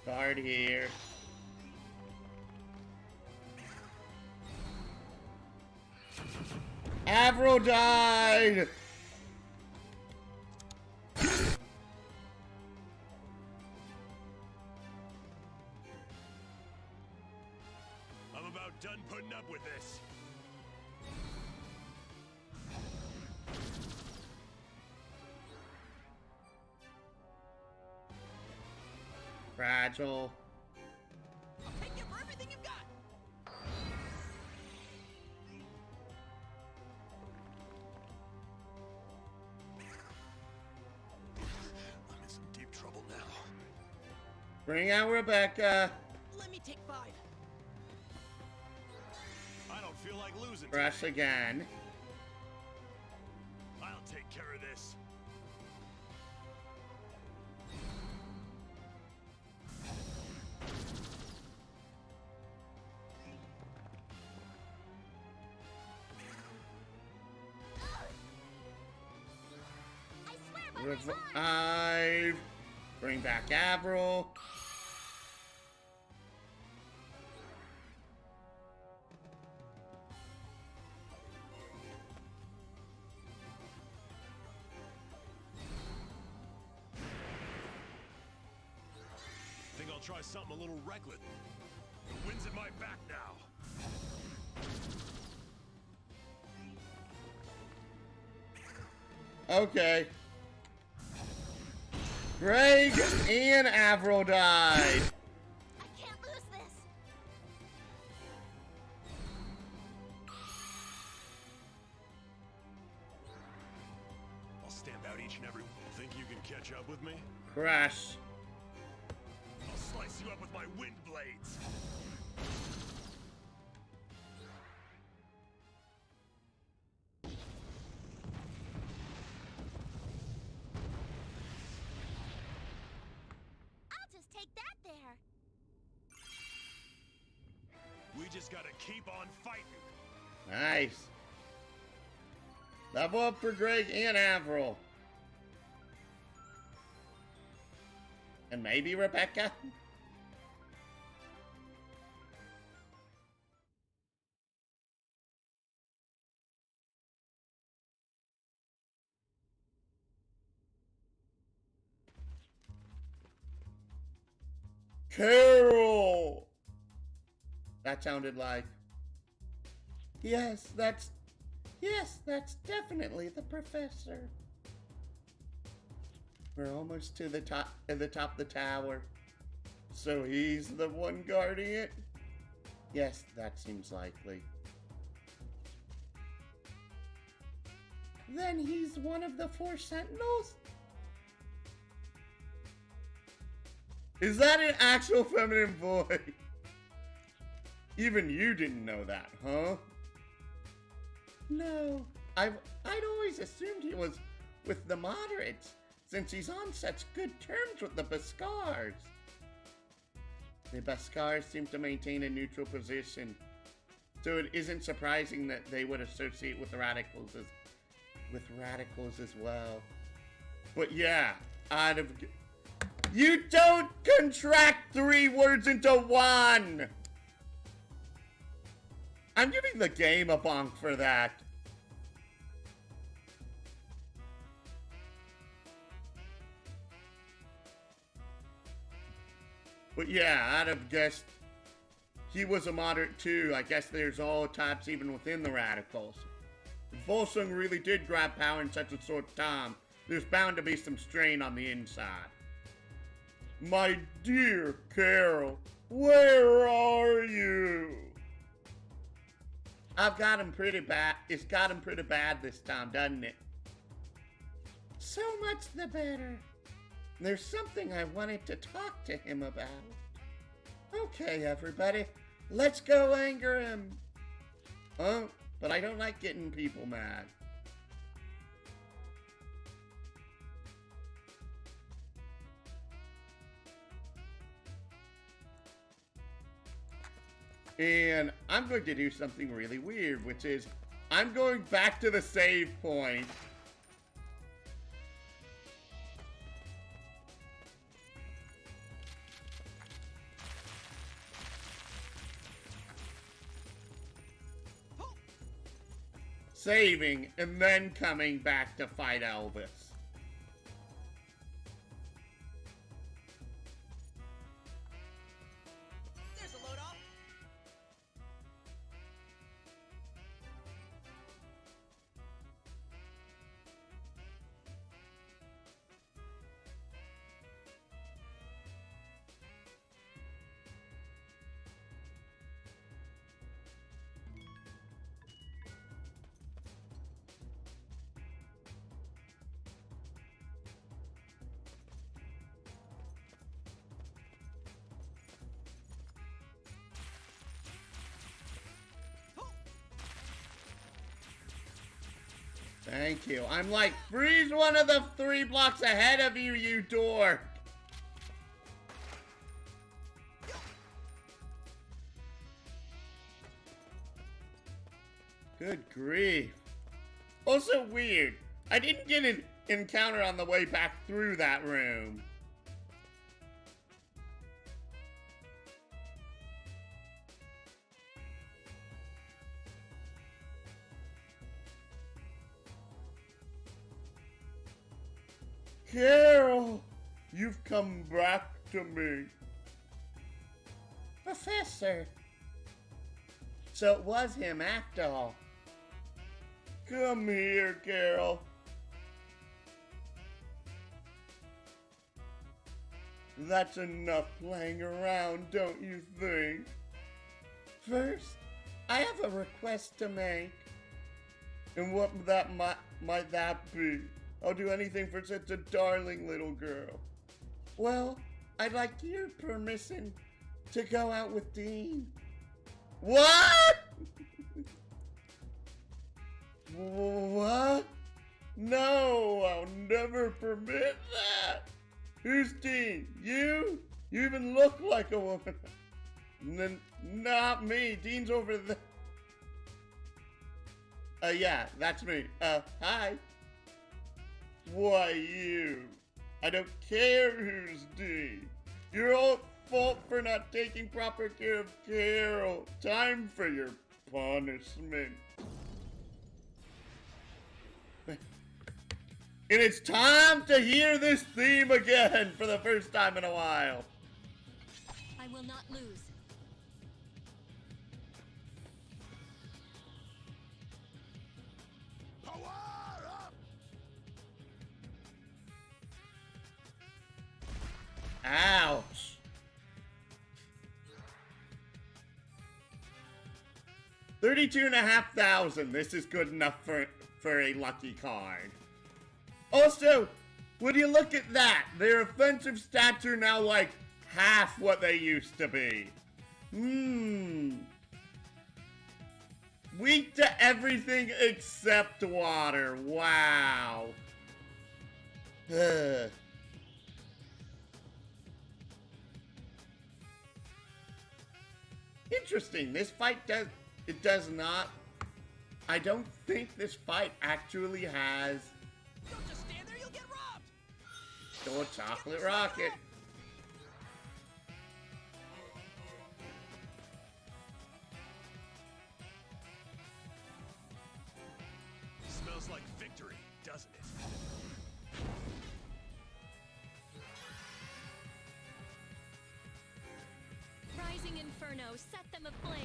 Guard here. Avril died! I'm about done putting up with this. Fragile. I'll take you for everything you've got. I'm in some deep trouble now. Bring out Rebecca. Let me take 5. I don't feel like losing. Rush today. again. I'll take care of this. I swear by my arm. Revive. Bring back Avril. Think I'll try something a little reckless. The wind's at my back now. Okay. Greg and Avril died. I can't lose this. I'll stamp out each and every. Think you can catch up with me? Crash. I'll slice you up with my wind blades. I'll just take that there. We just gotta keep on fighting. Nice. Level up for Greg and Avril. And maybe Rebecca? Carol! That sounded like... Yes, that's definitely the professor. We're almost to the top of the tower. So he's the one guarding it? Yes, that seems likely. Then he's one of the 4 sentinels? Is that an actual feminine voice? Even you didn't know that, huh? No, I'd always assumed he was with the moderates, since he's on such good terms with the Beskars. The Beskars seem to maintain a neutral position, so it isn't surprising that they would associate with radicals as well. But yeah, you don't contract 3 words into 1! I'm giving the game a bonk for that. But yeah, I'd have guessed he was a moderate too. I guess there's all types even within the radicals. If Volsung really did grab power in such a short time, there's bound to be some strain on the inside. My dear Carol, where are you? I've got him pretty bad. It's got him pretty bad this time, doesn't it? So much the better. There's something I wanted to talk to him about. Okay, everybody, let's go anger him. Oh, but I don't like getting people mad. And I'm going to do something really weird, which is I'm going back to the save point. Saving, and then coming back to fight Elvis. There's a load off. Thank you. I'm like, freeze one of the 3 blocks ahead of you, you dork. Good grief. Also weird. I didn't get an encounter on the way back through that room. Carol, you've come back to me. Professor. So it was him after all. Come here, Carol. That's enough playing around, don't you think? First, I have a request to make. And what that might that be? I'll do anything for such a darling little girl. Well, I'd like your permission to go out with Dean. What? What? No, I'll never permit that. Who's Dean? You? You even look like a woman. Not me. Dean's over there. Yeah, that's me. Hi. Why you? I don't care who's Dean. You're all at fault for not taking proper care of Carol. Time for your punishment. And it's time to hear this theme again for the first time in a while. I will not lose. Power up! Ouch. $32,500. This is good enough for a lucky card. Also, would you look at that? Their offensive stats are now like half what they used to be. Weak to everything except water. Wow. Ugh. Interesting. This fight does not. I don't think this fight actually has. Don't just stand there, you'll get robbed. Door chocolate rocket. Smells like victory, doesn't it? inferno, set them aflame.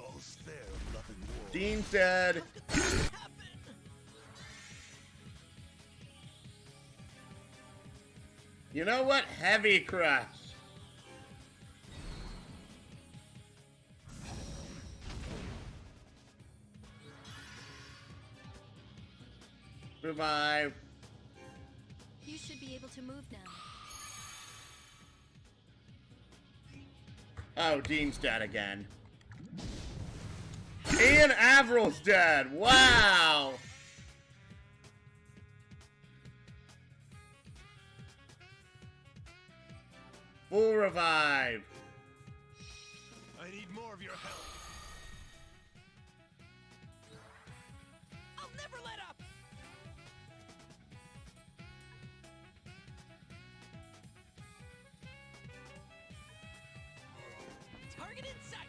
I'll spare nothing more. Dean's dead. You know what? Heavy crush. Revive. You should be able to move now. Oh, Dean's dead again. And Avril's dead. Wow. Full revive. I need more of your help. I'll never let up! Target in sight!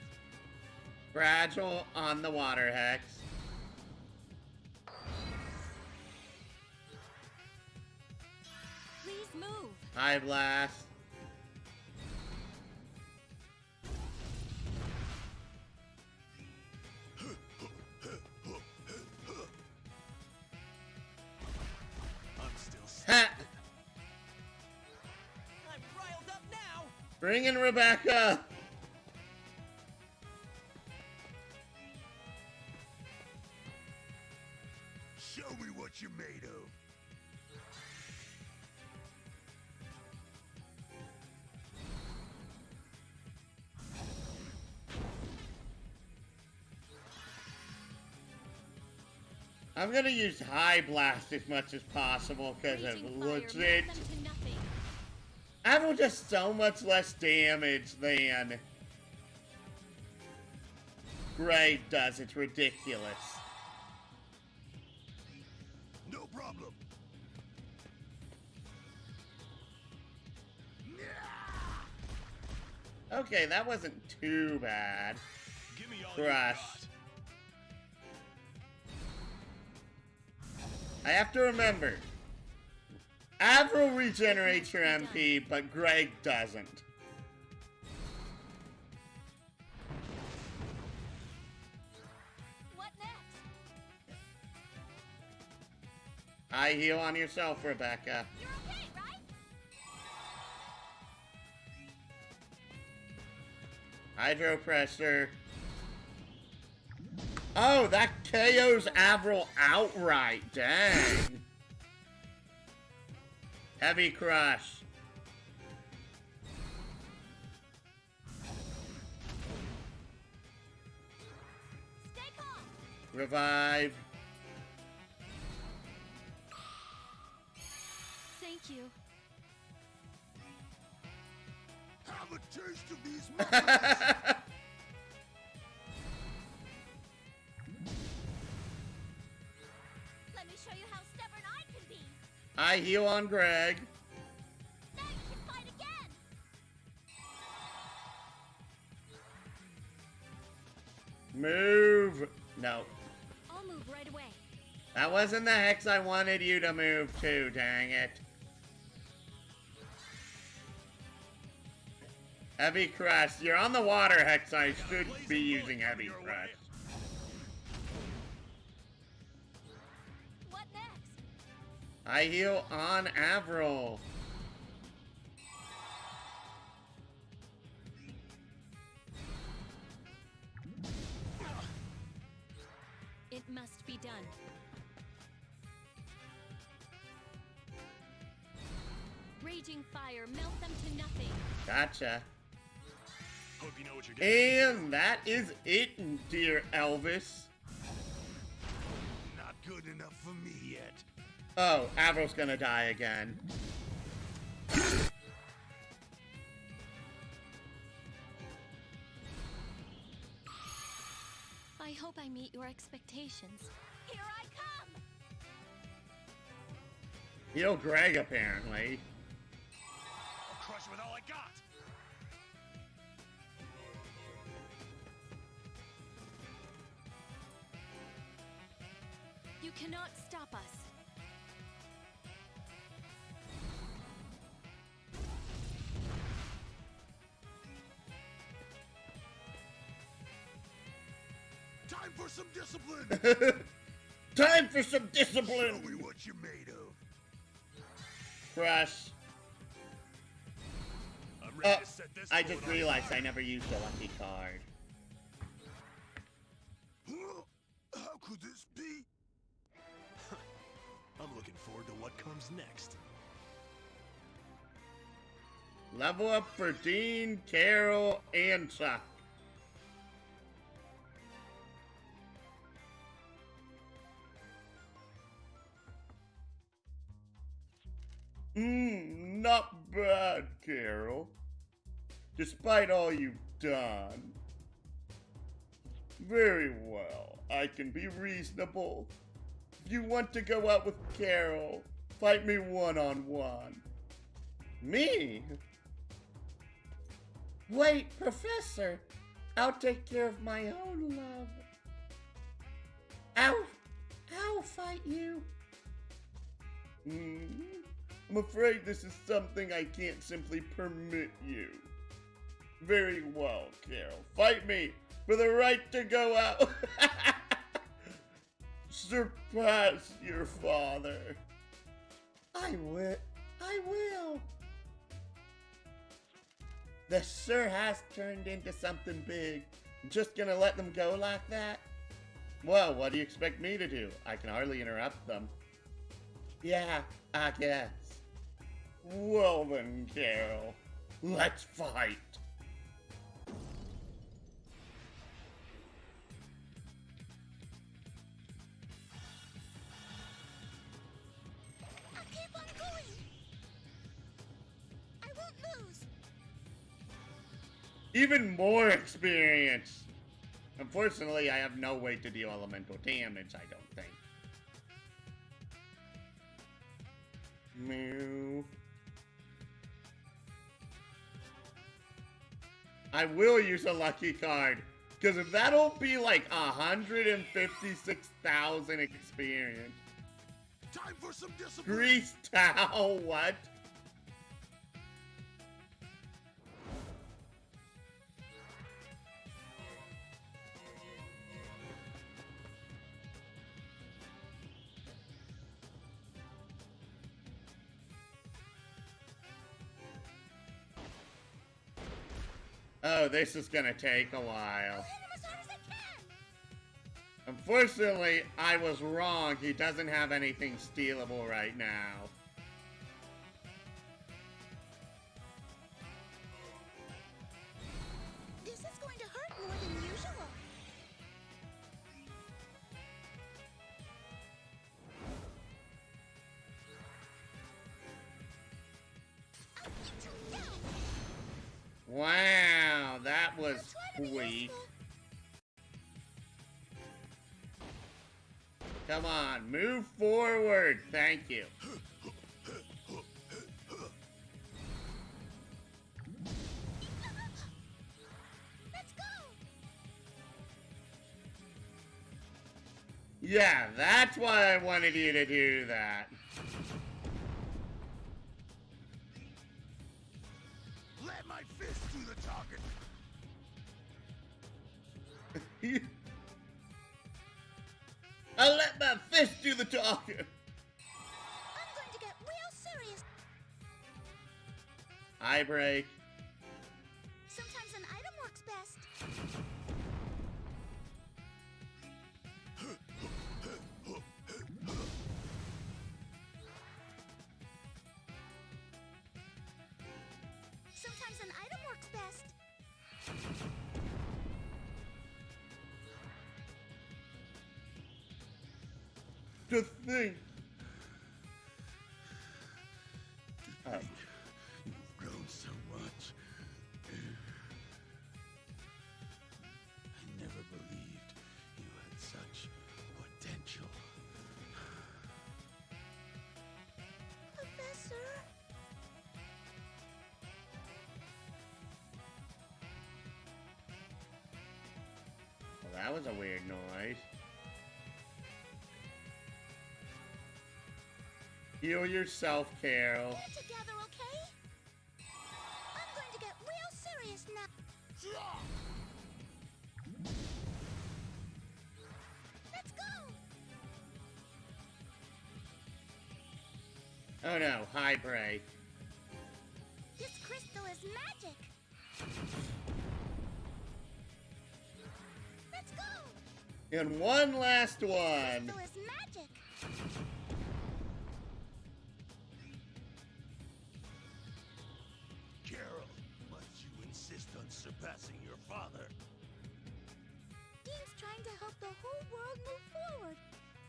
Fragile on the water hex. Please move. High blast. I'm still Ha! I'm riled up now! Bring in Rebecca. Show me what you're made of. I'm gonna use high blast as much as possible because it's Raging fire, legit. melt them to nothing. Avril does so much less damage than Gray does. It's ridiculous. No problem. Okay, that wasn't too bad. Give me all Crush. you got. I have to remember, Avril regenerates your MP, but Greg doesn't. What next? I heal on yourself, Rebecca. You're okay, right? Hydro pressure. Oh, that KOs Avril outright. Dang. Heavy crush. Stay calm. Revive. Thank you. Have a taste of these muscles. Let me show you how stubborn I can be. I heal on Greg. Now you can fight again. Move. No. I'll move right away. That wasn't the hex I wanted you to move to, dang it. Heavy crush. You're on the water hex. I should be using heavy crush. What next? I heal on Avril. It must be done. Raging fire, melt them to nothing. Gotcha. Hope you know what you're doing. And that is it, dear Elvis. Not good enough for me yet. Oh, Avril's gonna die again. I hope I meet your expectations. Here I come! Heal Greg, apparently. I'll crush with all I got. You cannot stop us. Time for some discipline. Time for some Show discipline. me what you're made of. Crush. I'm ready to set this. I just board on realized fire. I never used a lucky card. How could this be? I'm looking forward to what comes next. Level up for Dean, Carol, and Chuck. Not bad, Carol. Despite all you've done. Very well, I can be reasonable. If you want to go out with Carol, fight me one-on-one. Me? Wait, Professor. I'll take care of my own love. I'll fight you. I'm afraid this is something I can't simply permit you. Very well, Carol. Fight me for the right to go out. Surpass your father. I will. This sure has turned into something big. I'm just gonna let them go like that? Well, what do you expect me to do? I can hardly interrupt them. Yeah, I guess. Well then, Carol, let's fight. I'll keep on going. I won't lose. Even more experience. Unfortunately, I have no way to deal elemental damage, I don't think. Mew. I will use a lucky card, because if that'll be like 156,000 experience. Time for some discipline. Grease towel, what? Oh, this is gonna take a while. Hit him as hard as I can. Unfortunately, I was wrong. He doesn't have anything stealable right now. This is going to hurt more than usual. I'll get you down. Wow, that was I'll try to be weak. useful. Come on, move forward. Thank you. Let's go. Yeah, that's why I wanted you to do that. Let my fist do the talking. I let my fist do the talking. I'm going to get real serious. Eye break. Sometimes an item works best. Sometimes an item works best. To think. Oh. You've grown so much. I never believed you had such potential. Professor? Well, that was a weird noise. Heal yourself, Carol. Get it together, okay? I'm going to get real serious now. Oh no, high break. This crystal is magic. Let's go. And one last one. Crystal is magic. Carol, must you insist on surpassing your father? Dean's trying to help the whole world move forward,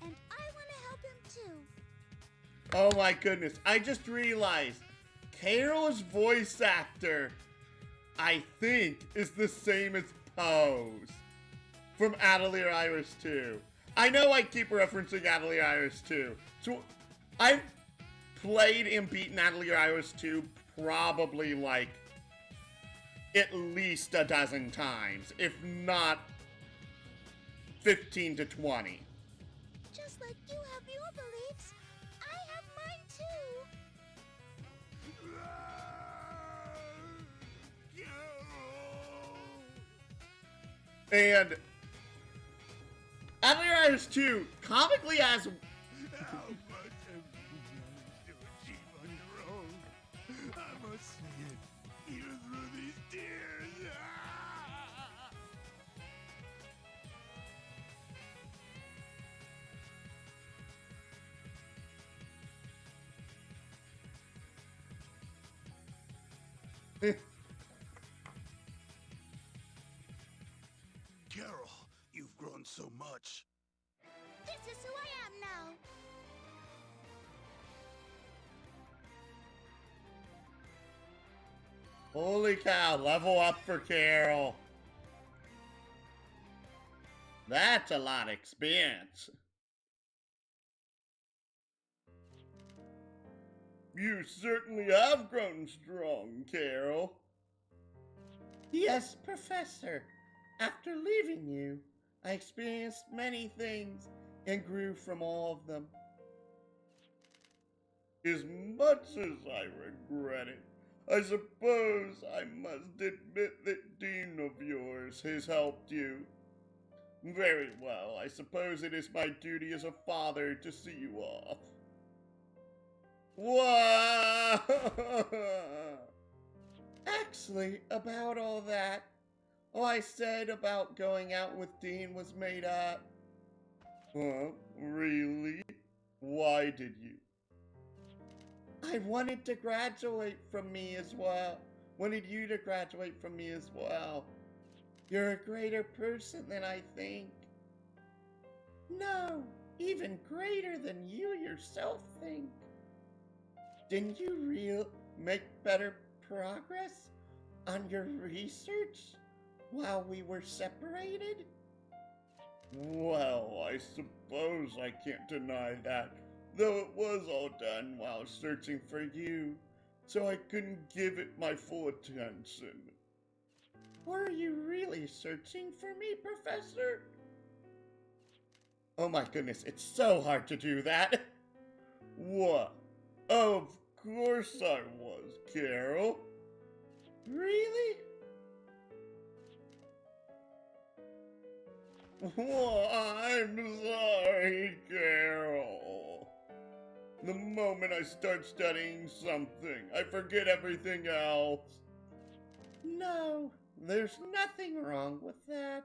and I want to help him too. Oh my goodness, I just realized Carol's voice actor, I think, is the same as Pose from Atelier Iris 2. I know I keep referencing Atelier Iris 2. So I've played and beaten Atelier Iris 2 probably like at least a dozen times, if not 15 to 20. Just like you have your beliefs, I have mine too. And Atelier Iris 2 comically has How much have you managed to achieve on your own? I must see it, even through these tears. Carol, you've grown so much. This is who I am now. Holy cow, level up for Carol. That's a lot of experience. You certainly have grown strong, Carol. Yes, Professor. After leaving you, I experienced many things and grew from all of them. As much as I regret it, I suppose I must admit that Dean of yours has helped you. Very well, I suppose it is my duty as a father to see you off. Whoa! Actually, about all that, all I said about going out with Dean was made up. Huh? Really? Why did you? I wanted to graduate from me as well. Wanted you to graduate from me as well. You're a greater person than I think. No, even greater than you yourself think. Didn't you make better progress on your research while we were separated? Well, I suppose I can't deny that, though it was all done while searching for you, so I couldn't give it my full attention. Were you really searching for me, Professor? Oh my goodness, it's so hard to do that. What? Of course I was, Carol. Really? Oh, I'm sorry, Carol. The moment I start studying something, I forget everything else. No, there's nothing wrong with that.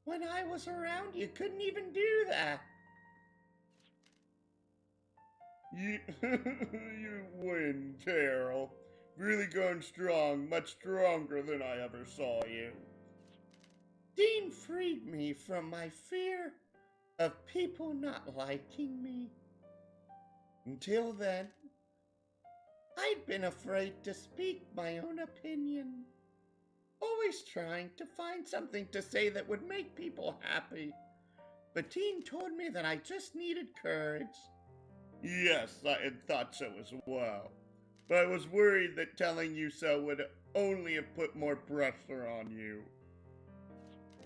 When I was around, you couldn't even do that. You, you win, Carol. Really going strong, much stronger than I ever saw you. Dean freed me from my fear of people not liking me. Until then, I'd been afraid to speak my own opinion. Always trying to find something to say that would make people happy. But Dean told me that I just needed courage. Yes, I had thought so as well. But I was worried that telling you so would only have put more pressure on you.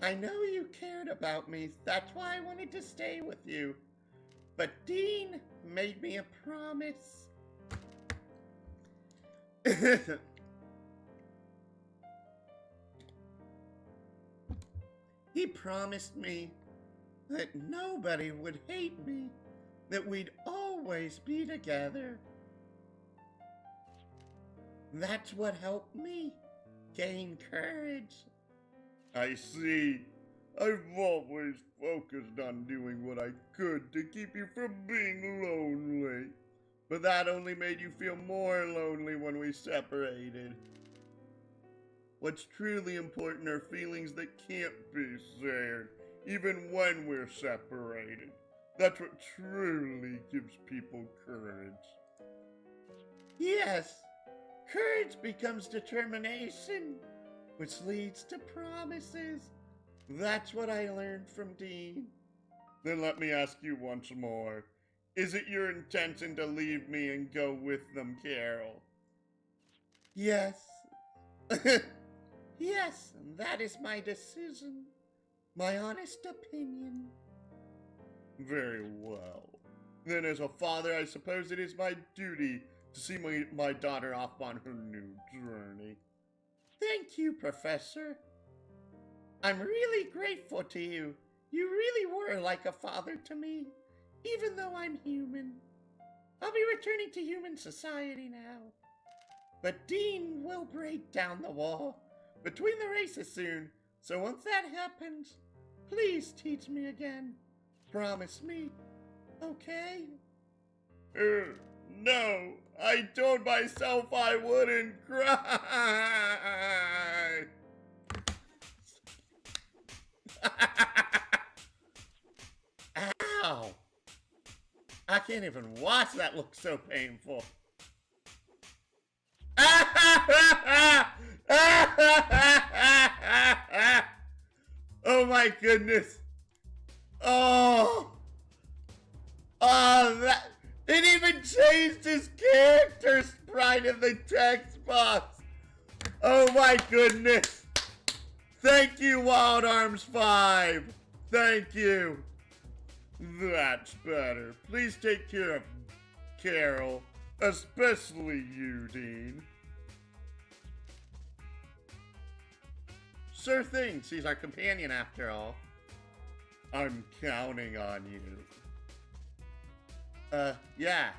I know you cared about me, that's why I wanted to stay with you. But Dean made me a promise. He promised me that nobody would hate me, that we'd always be together, That's what helped me gain courage. I see. I've always focused on doing what I could to keep you from being lonely. But that only made you feel more lonely when we separated. What's truly important are feelings that can't be shared, even when we're separated. That's what truly gives people courage. Yes, courage becomes determination, which leads to promises. That's what I learned from Dean. Then let me ask you once more. Is it your intention to leave me and go with them, Carol? Yes. Yes, that is my decision. My honest opinion. Very well. Then as a father, I suppose it is my duty to see my daughter off on her new journey. Thank you, Professor. I'm really grateful to you. You really were like a father to me, even though I'm human. I'll be returning to human society now. But Dean will break down the wall between the races soon, so once that happens, please teach me again. Promise me, okay? No, I told myself I wouldn't cry. Ow! I can't even watch that look so painful. Oh my goodness. Oh, that, it even changed his character sprite in the text box. Oh my goodness. Thank you, Wild Arms 5. Thank you. That's better. Please take care of Carol, especially you, Dean. Sure thing, she's our companion after all. I'm counting on you. Yeah.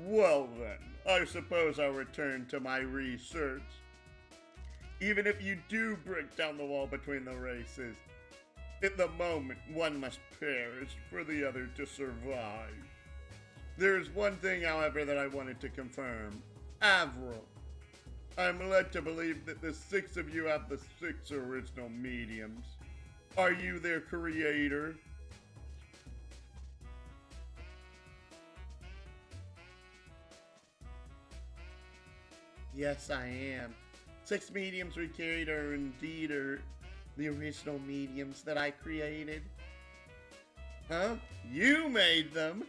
Well then, I suppose I'll return to my research. Even if you do break down the wall between the races, at the moment one must perish for the other to survive. There's one thing, however, that I wanted to confirm. Avril, I'm led to believe that the 6 of you have the 6 original mediums. Are you their creator? Yes, I am. 6 mediums we carried are indeed the original mediums that I created. Huh? You made them?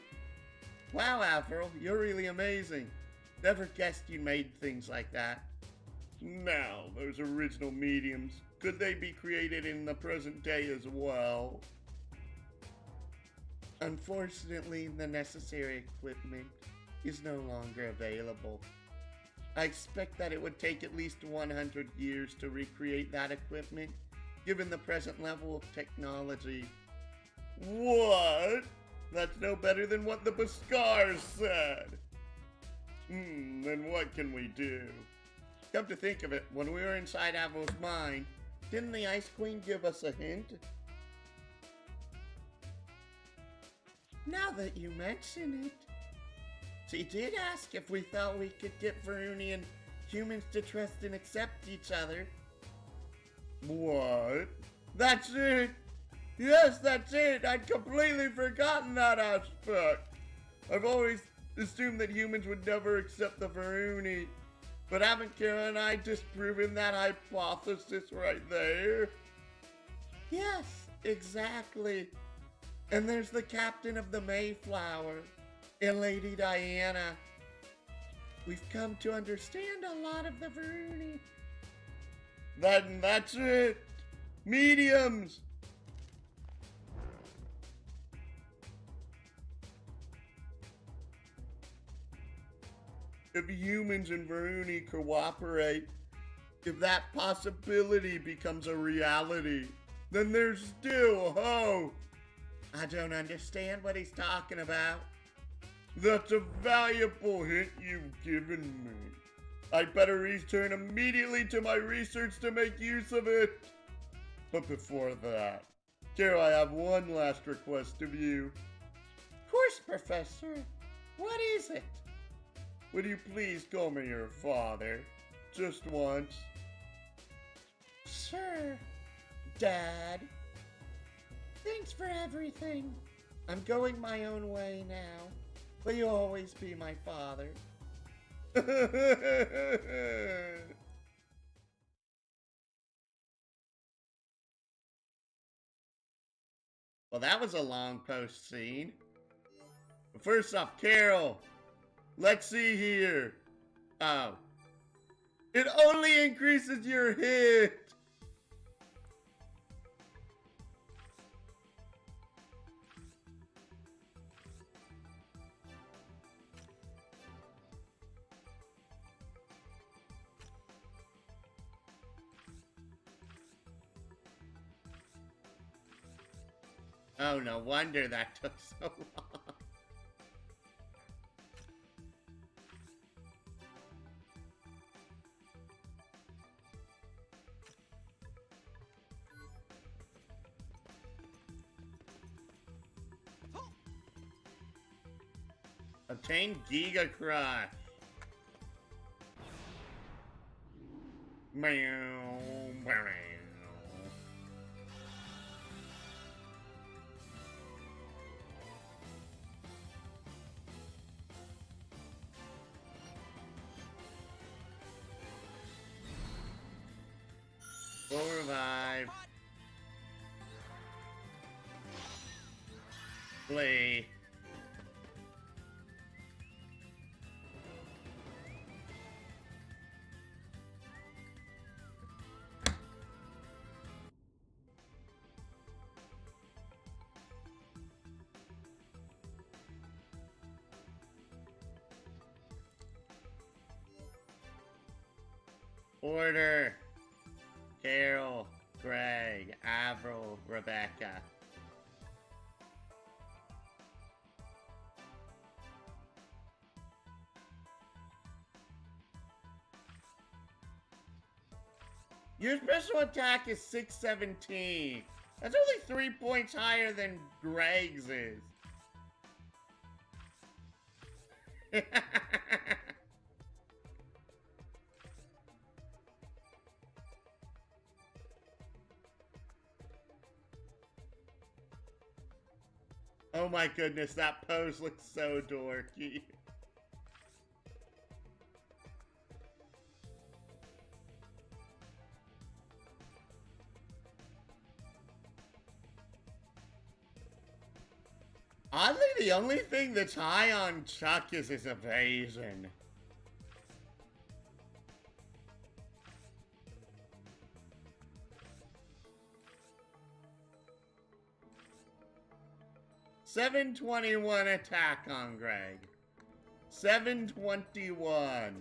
Wow, Avril, you're really amazing. Never guessed you made things like that. Now, those original mediums, could they be created in the present day as well? Unfortunately, the necessary equipment is no longer available. I expect that it would take at least 100 years to recreate that equipment, given the present level of technology. What? That's no better than what the Beskars said. Then what can we do? Come to think of it, when we were inside Avril's mind, didn't the Ice Queen give us a hint? Now that you mention it, she did ask if we thought we could get Varunian humans to trust and accept each other. What? That's it! Yes, that's it! I'd completely forgotten that aspect! I've always assumed that humans would never accept the Varuni. But haven't Kara and I disproven that hypothesis right there? Yes, exactly. And there's the captain of the Mayflower and Lady Diana. We've come to understand a lot of the Varuni. That's it! Mediums! If humans and Varuni cooperate, if that possibility becomes a reality, then there's still hope. I don't understand what he's talking about. That's a valuable hint you've given me. I'd better return immediately to my research to make use of it. But before that, Carol, I have one last request of you. Of course, Professor. What is it? Would you please call me your father? Just once. Sure, Dad. Thanks for everything. I'm going my own way now, but you'll always be my father. Well, that was a long post scene. But first off, Carol, let's see here. Oh. It only increases your hit. Oh, no wonder that took so long. Obtain Giga Crush. Meow, meow. Full revive. Play. Order. Carol, Greg, Avril, Rebecca. Your special attack is 617. That's only 3 points higher than Greg's is. Oh my goodness, that pose looks so dorky. Oddly, the only thing that's high on Chuck is his evasion. $721 attack on Greg. 721.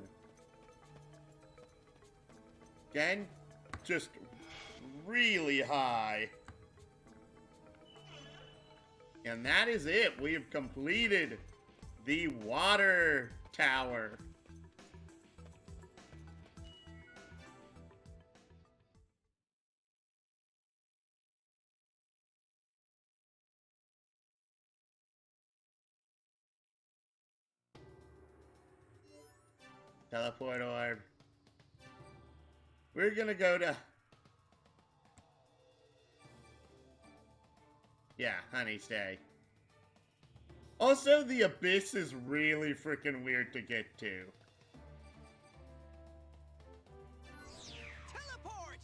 Again, just really high. And that is it. We have completed the water tower. Teleport orb. We're gonna go to... Yeah, Honey Stay. Also, the Abyss is really freaking weird to get to. Teleport!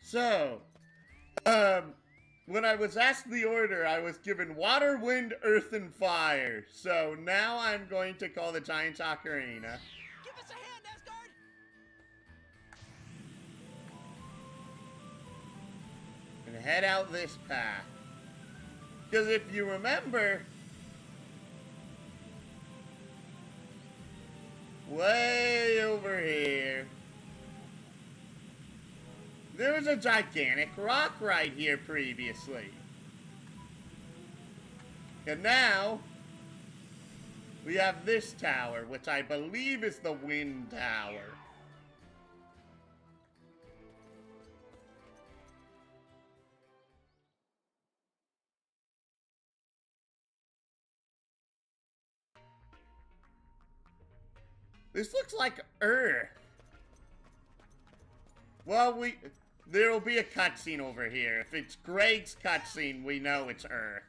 So, when I was asked the order, I was given water, wind, earth, and fire. So now I'm going to call the Giant Ocarina. Give us a hand, Asgard! And head out this path. Because if you remember, way over here. There was a gigantic rock right here previously. And now, we have this tower, which I believe is the wind tower. This looks like Earth. Well, there'll be a cutscene over here. If it's Greg's cutscene, we know it's Earth.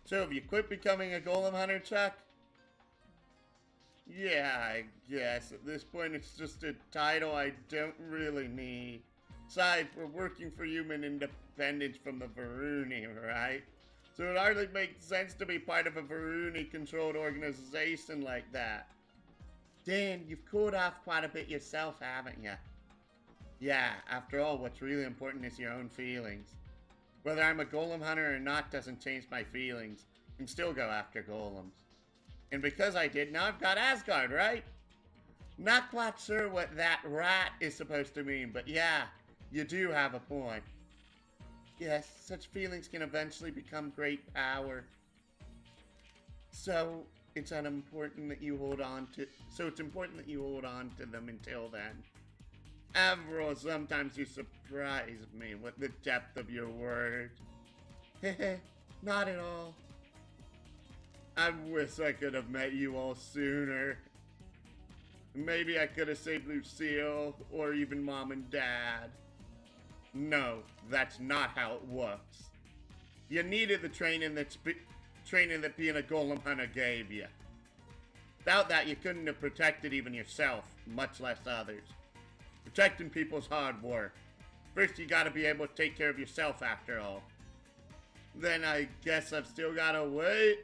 So, have you quit becoming a golem hunter, Chuck? Yeah, I guess. At this point, it's just a title I don't really need. Besides, we're working for human independence from the Varuni, right? So it hardly makes sense to be part of a Varuni-controlled organization like that. Dan, you've cooled off quite a bit yourself, haven't you? Yeah, after all, what's really important is your own feelings. Whether I'm a golem hunter or not doesn't change my feelings. I can still go after golems. And because I did, now I've got Asgard, right? Not quite sure what that rat is supposed to mean, but yeah, you do have a point. Yes, such feelings can eventually become great power. So it's important that you hold on to them until then. Avril, sometimes you surprise me with the depth of your words. Heh, not at all. I wish I could have met you all sooner. Maybe I could have saved Lucille, or even Mom and Dad. No, that's not how it works. You needed the training that being a golem hunter gave you. Without that, you couldn't have protected even yourself, much less others. Protecting people's hard work. First, you gotta be able to take care of yourself after all. Then I guess I've still got a ways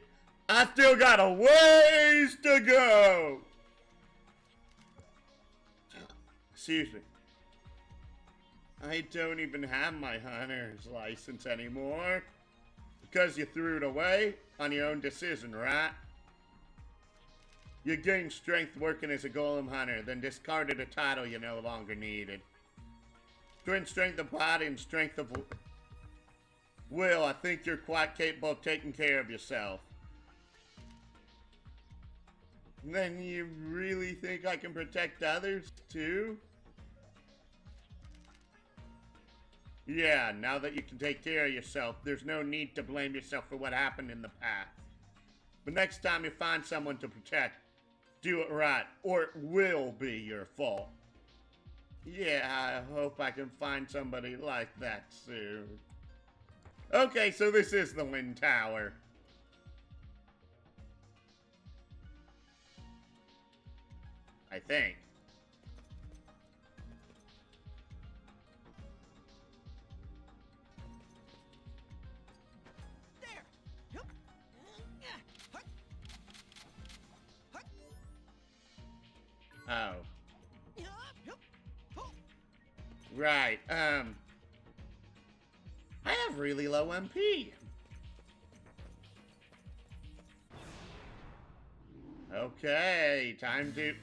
to go! Excuse me. I don't even have my hunter's license anymore. Because you threw it away on your own decision, right? You gained strength working as a golem hunter, then discarded a title you no longer needed. Between strength of body and strength of will, I think you're quite capable of taking care of yourself. Then you really think I can protect others, too? Yeah, now that you can take care of yourself, there's no need to blame yourself for what happened in the past. But next time you find someone to protect, do it right, or it will be your fault. Yeah, I hope I can find somebody like that soon. Okay, so this is the Wind Tower. I think. There. Yup. Yeah. Hut. Hut. Oh. Yup. Yup. Oh. Right, I have really low MP. Okay, time to...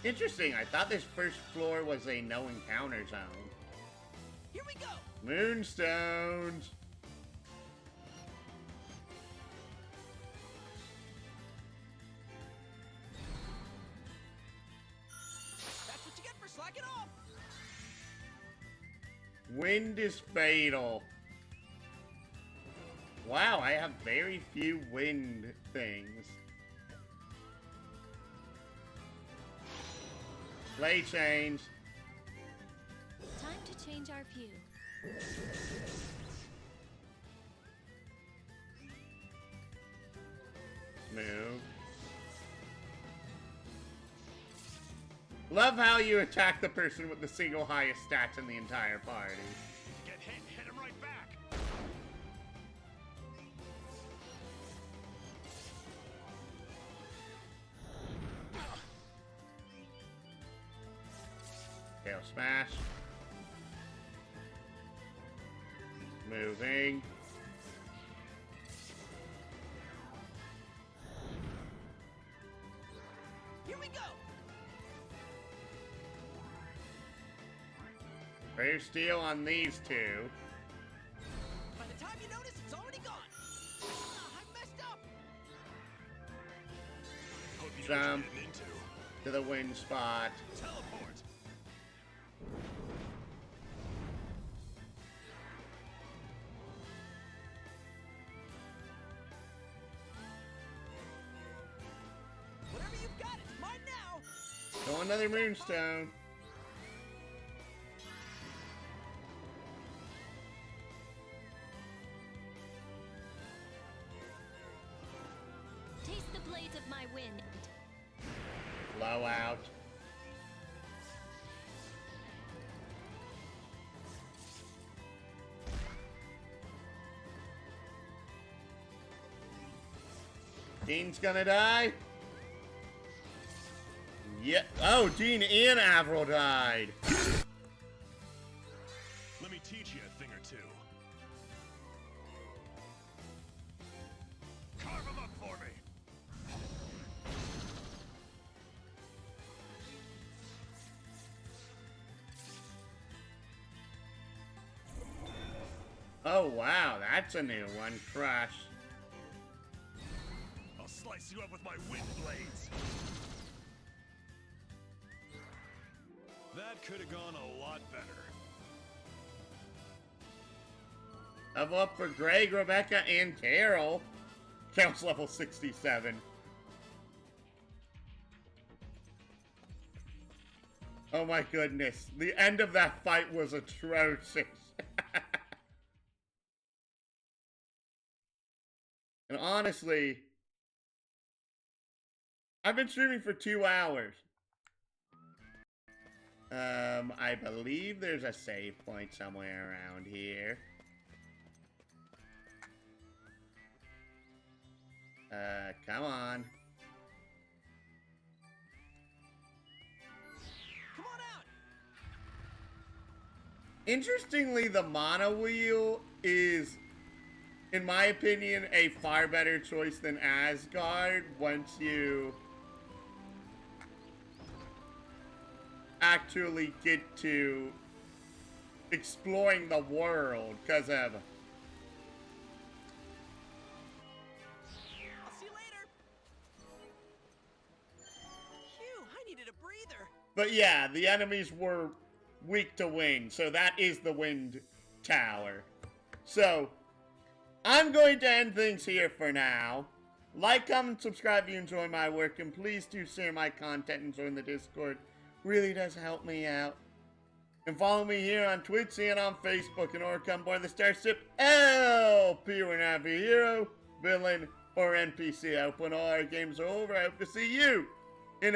Interesting, I thought this first floor was a no encounter zone. Here we go. Moonstones. That's what you get for slacking off. Wind is fatal. Wow, I have very few wind things. Play change. Time to change our view. Move. Love how you attack the person with the single highest stats in the entire party. Get hit him right back. Tail smash. moving. Here we go. Rare steel on these two. By the time you notice, it's already gone. Ah, I messed up. Hope you know what Jump you're getting into. to the wind spot. Teleport. Whatever you've got, it's mine now. Go another moonstone. Taste the blades of my wind. Blow out. Dean's gonna die. Yeah. Oh, Dean and Avril died. Let me teach you a thing or two. Carve them up for me. Oh, wow. That's a new one. Crush. I'll slice you up with my wind blades. That could have gone a lot better. Level up for Greg, Rebecca, and Carol. Carol's level 67. Oh my goodness. The end of that fight was atrocious. And honestly, I've been streaming for 2 hours. I believe there's a save point somewhere around here. Come on. Come on out. Interestingly, the mono wheel is, in my opinion, a far better choice than Asgard once you actually get to exploring the world, because of... I'll see you later. Phew, I needed a breather. But yeah, the enemies were weak to wind, so that is the wind tower. So, I'm going to end things here for now. Like, comment, subscribe if you enjoy my work, and please do share my content and join the Discord. Really does help me out. And follow me here on Twitch and on Facebook in order to come aboard the Starship LP. We're not a hero, villain, or NPC. I hope when all our games are over, I hope to see you in